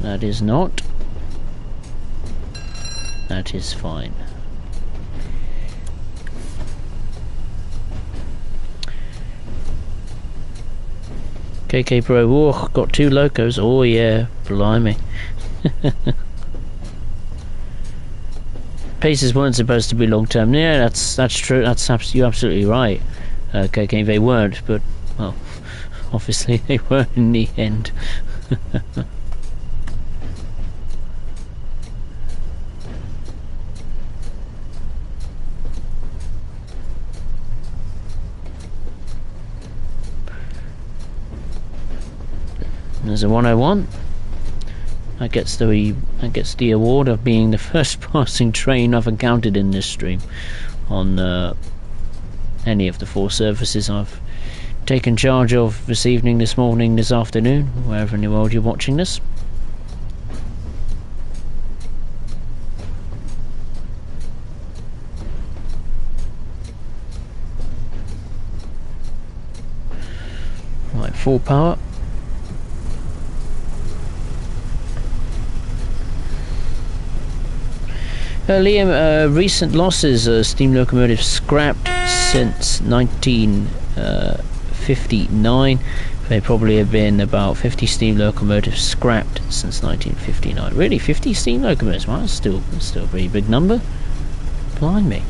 That is not. That is fine. KK Pro, oh, got 2 locos. Oh yeah, blimey. Paces weren't supposed to be long term. Yeah, that's true. You're absolutely right. KK, they weren't, but well, obviously they were in the end. There's a 101. That gets the award of being the first passing train I've encountered in this stream on any of the 4 services I've taken charge of this evening, this morning, this afternoon, wherever in the world you're watching this. Right, full power. Liam, recent losses, steam locomotives scrapped since 1959. There probably have been about 50 steam locomotives scrapped since 1959. Really, 50 steam locomotives? Well, that's still a pretty big number. Blimey.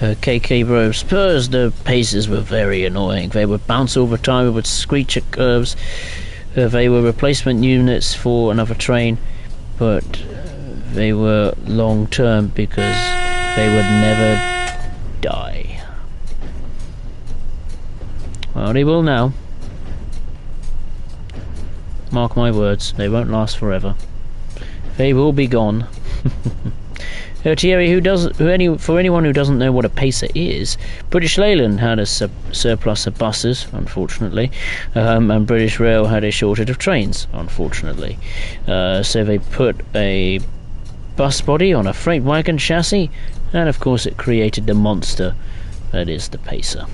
KK bro, Spurs, the paces were very annoying. They would bounce over time, they would screech at curves. They were replacement units for another train, but they were long term because they would never die. Well, they will now. Mark my words, they won't last forever. They will be gone. Thierry, for anyone who doesn't know what a pacer is, British Leyland had a surplus of buses, unfortunately, and British Rail had a shortage of trains, unfortunately. So they put a bus body on a freight wagon chassis, and of course it created the monster that is the pacer.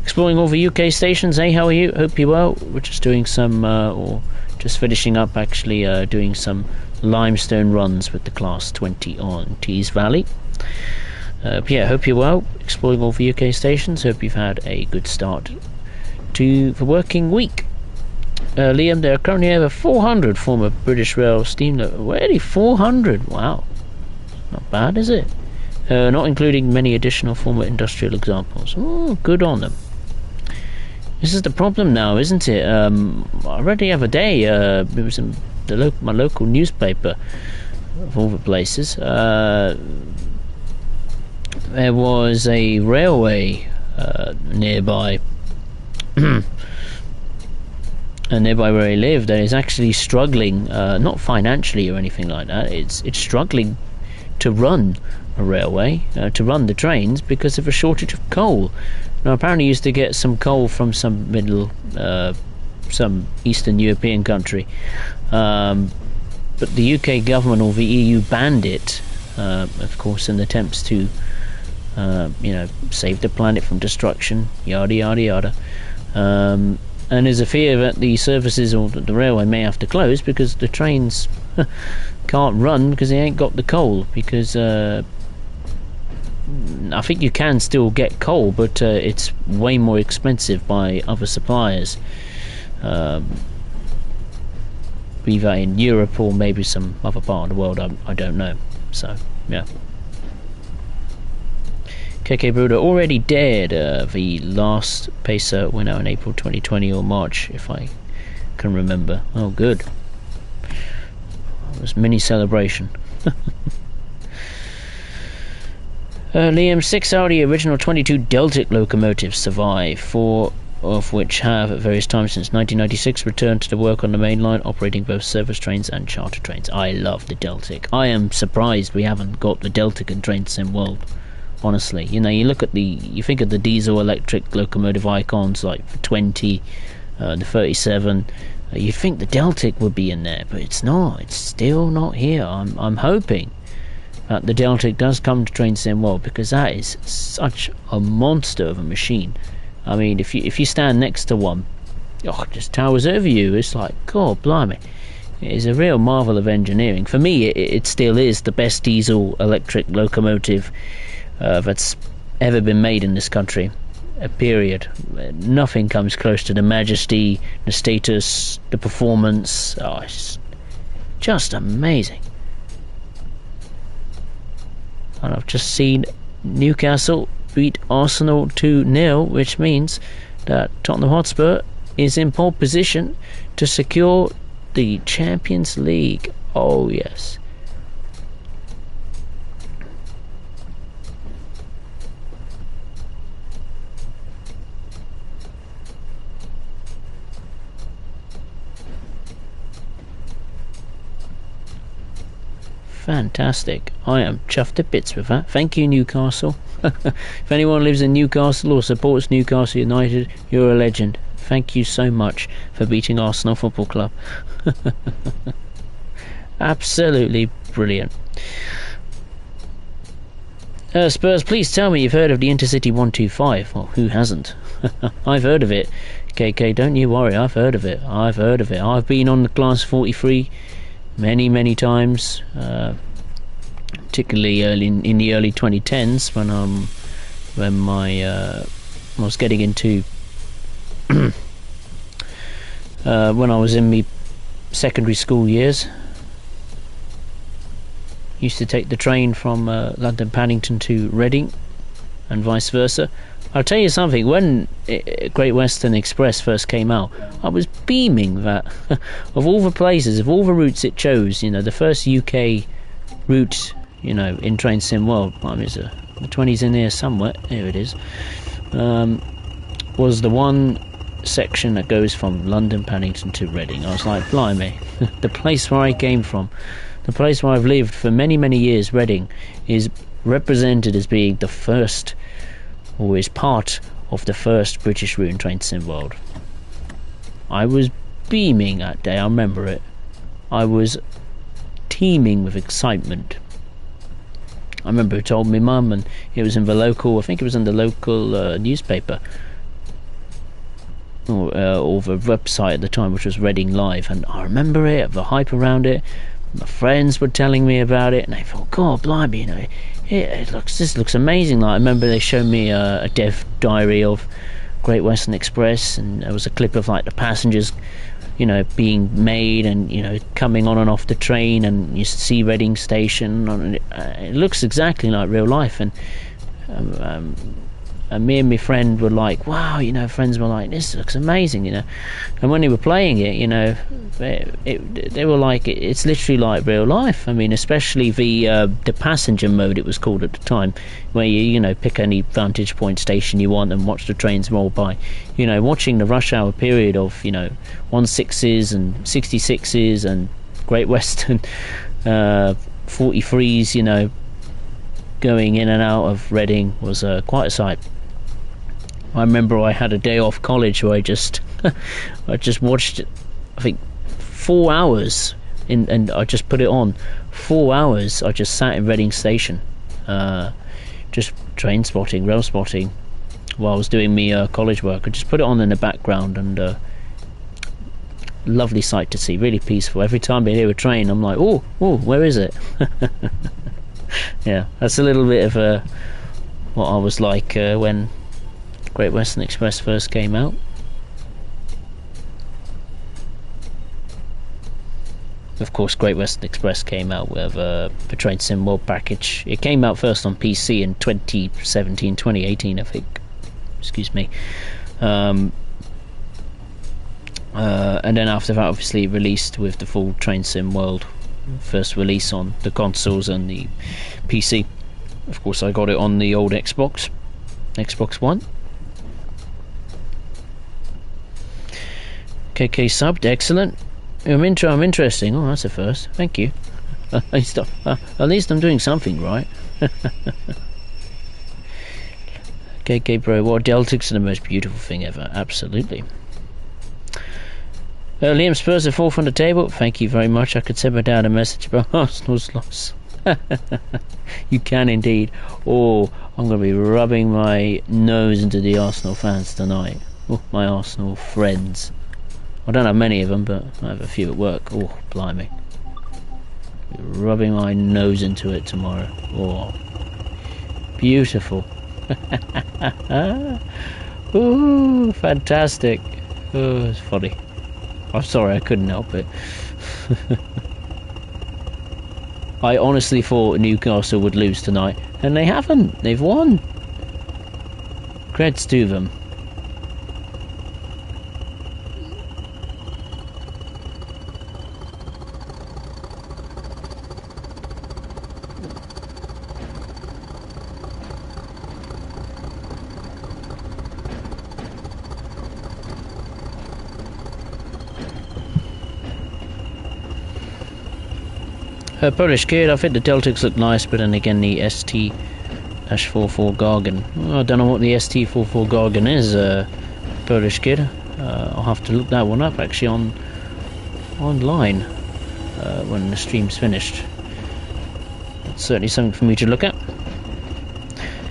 Exploring all the UK stations. Hey, how are you? Hope you're well. We're just doing some, or just finishing up actually, doing some limestone runs with the Class 20 on Tees Valley. Yeah, hope you're well. Exploring all the UK stations. Hope you've had a good start to the working week. Liam, there are currently over 400 former British Rail steam really 400? Wow. Not bad, is it? Not including many additional former industrial examples. Oh, good on them. This is the problem now, isn't it? I read the other day, it was in my local newspaper, of all the places, there was a railway nearby, nearby where I live, that is actually struggling, not financially or anything like that, it's struggling to run a railway, to run the trains, because of a shortage of coal. Now, apparently used to get some coal from some some Eastern European country, but the UK government or the EU banned it, of course, in attempts to, save the planet from destruction, yada yada yada. And there's a fear that the services or the railway may have to close because the trains can't run because they ain't got the coal, because I think you can still get coal, but it's way more expensive by other suppliers, be that in Europe or maybe some other part of the world. I don't know. So yeah. KK Bruder already dared the last pacer winner in April 2020 or March, if I can remember. Oh, good. It was mini celebration. Liam, 6 Audi original 22 Deltic locomotives survive, 4 of which have at various times since 1996 returned to work on the main line, operating both service trains and charter trains. I love the Deltic. I am surprised we haven't got the Deltic in Train Sim World, honestly. You know, you think of the diesel electric locomotive icons like the 20, the 37, you'd think the Deltic would be in there, but it's not. It's still not here. I'm hoping that the Deltic does come to Train Sim World, because that is such a monster of a machine. I mean, if you stand next to one, it just towers over you. It's like, God blimey. It is a real marvel of engineering. For me, it still is the best diesel electric locomotive that's ever been made in this country. Period. Nothing comes close to the majesty, the status, the performance. Oh, it's just amazing. And I've just seen Newcastle beat Arsenal 2-0, which means that Tottenham Hotspur is in pole position to secure the Champions League. Oh yes. Fantastic. I am chuffed to bits with that. Thank you, Newcastle. If anyone lives in Newcastle or supports Newcastle United, you're a legend. Thank you so much for beating Arsenal Football Club. Absolutely brilliant. Spurs, please tell me you've heard of the Intercity 125. Well, who hasn't? I've heard of it. KK, don't you worry, I've heard of it. I've been on the Class 43 many times, particularly early in the early 2010s when I was getting into when I was in my secondary school years. Used to take the train from London Paddington to Reading and vice versa. I'll tell you something, when Great Western Express first came out, I was beaming that of all the places, of all the routes it chose, the first UK route, in Train Sim World, the 20's in here somewhere, here it is, was the one section that goes from London Paddington to Reading. I was like, blimey, the place where I came from, the place where I've lived for many years, Reading, is represented as being the first, or is part of the first British route in Train Sim World. I was beaming that day, I remember it. I was teeming with excitement. I remember it told me mum, and it was in the local, I think it was in the local newspaper, or the website at the time, which was Reading Live, and I remember it, the hype around it. My friends were telling me about it, and I thought, God, blimey, this looks amazing. Like, I remember they showed me a dev diary of Great Western Express, and there was a clip of like the passengers, being made and coming on and off the train, and you see Reading Station. It looks exactly like real life, and me and my friend were like, wow, friends were like, this looks amazing, and when they were playing it, they were like, it's literally like real life. I mean, especially the passenger mode, it was called at the time, where you pick any vantage point station you want and watch the trains roll by. Watching the rush hour period of 16s and 66s and Great Western 43s, going in and out of Reading was quite a sight. I remember I had a day off college where I just watched, I think, 4 hours and I just put it on. 4 hours I just sat in Reading Station, just train spotting, rail spotting, while I was doing me college work. I just put it on in the background, and lovely sight to see, really peaceful. Every time I hear a train, I'm like, oh, where is it? Yeah, that's a little bit of what I was like when Great Western Express first came out. Of course, Great Western Express came out with the Train Sim World package. It came out first on PC in 2018, I think. Excuse me. And then after that, obviously, released with the full Train Sim World. First release on the consoles and the PC. Of course, I got it on the old Xbox One. KK subbed, excellent. I'm interesting. Oh, that's a first. Thank you. At least I'm doing something right. KK Bro, what, Deltics are the most beautiful thing ever. Absolutely. Liam, Spurs are fourth on the table. Thank you very much. I could send my dad a message about Arsenal's loss. You can indeed. Oh, I'm going to be rubbing my nose into the Arsenal fans tonight. Oh, my Arsenal friends. I don't have many of them, but I have a few at work. Oh, blimey. Rubbing my nose into it tomorrow. Oh, beautiful. Ooh, fantastic. Oh, it's funny. I'm sorry, I couldn't help it. I honestly thought Newcastle would lose tonight, and they haven't. They've won. Creds to them. Polish kid, I think the Deltics look nice, but then again the ST-44 Gargan. Well, I don't know what the ST-44 Gargan is, Polish kid. I'll have to look that one up actually online when the stream's finished. That's certainly something for me to look at.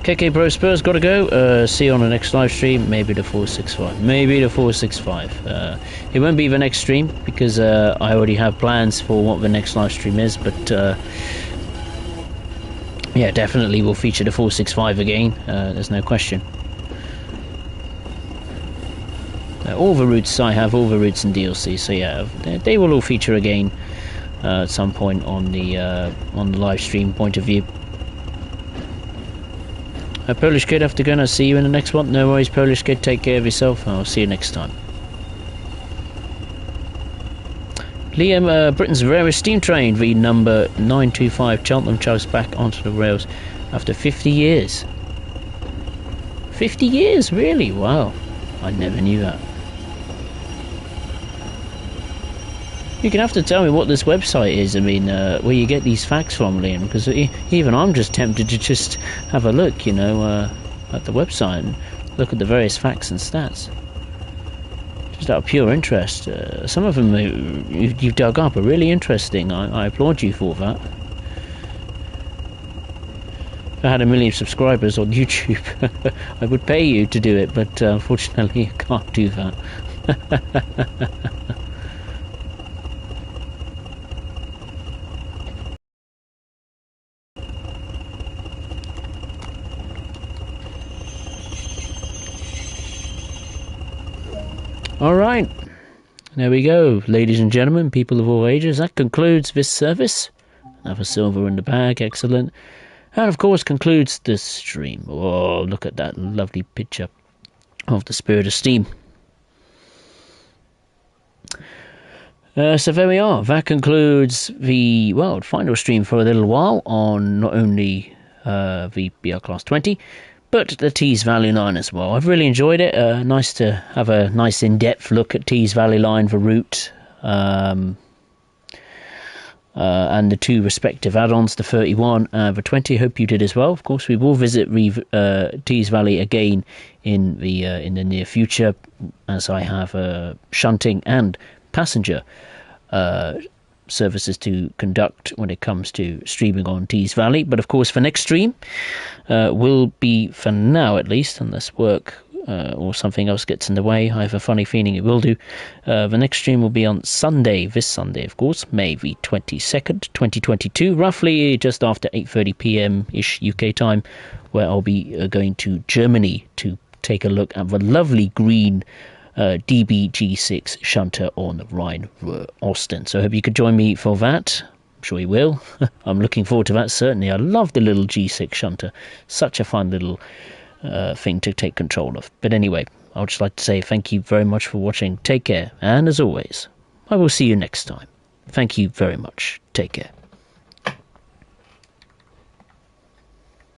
KK Pro Spurs gotta go. See you on the next live stream. Maybe the 465. Maybe the 465. It won't be the next stream because I already have plans for what the next live stream is. But yeah, definitely will feature the 465 again. There's no question. All the routes I have, all the routes in DLC. So yeah, they will all feature again at some point on the live stream point of view. Polish kid, have to go and I'll see you in the next one. No worries, Polish kid, take care of yourself. I'll see you next time. Liam, Britain's rarest steam train, the number 925 Cheltenham chugs back onto the rails after 50 years. 50 years, really? Wow, I never knew that. You're going to have to tell me what this website is, I mean, where you get these facts from, Liam, because even I'm just tempted to just have a look, you know, at the website and look at the various facts and stats. Just out of pure interest. Some of them you've dug up are really interesting. I applaud you for that. If I had 1 million subscribers on YouTube, I would pay you to do it, but unfortunately I can't do that. Alright, there we go, ladies and gentlemen, people of all ages. That concludes this service. Another silver in the bag, excellent. And of course concludes the stream. Oh, look at that lovely picture of the Spirit of Steam. So there we are. That concludes the, well, final stream for a little while on not only the BR Class 20, but the Tees Valley line as well. I've really enjoyed it. Nice to have a nice in-depth look at Tees Valley line, the route, and the two respective add-ons, the 31 and the 20. Hope you did as well. Of course, we will visit Tees Valley again in the near future, as I have shunting and passenger services to conduct when it comes to streaming on Tees Valley. But of course, the next stream will be, for now at least, unless work or something else gets in the way. I have a funny feeling it will do. The next stream will be on Sunday, this Sunday, of course, May the 22nd, 2022, roughly just after 8:30 p.m.-ish UK time, where I'll be going to Germany to take a look at the lovely green DBG6 shunter on Rhine-Ruhr-Osten. So I hope you could join me for that. I'm sure you will. I'm looking forward to that, certainly. I love the little G6 shunter. Such a fun little thing to take control of. But anyway, I would just like to say thank you very much for watching. Take care. And as always, I will see you next time. Thank you very much. Take care.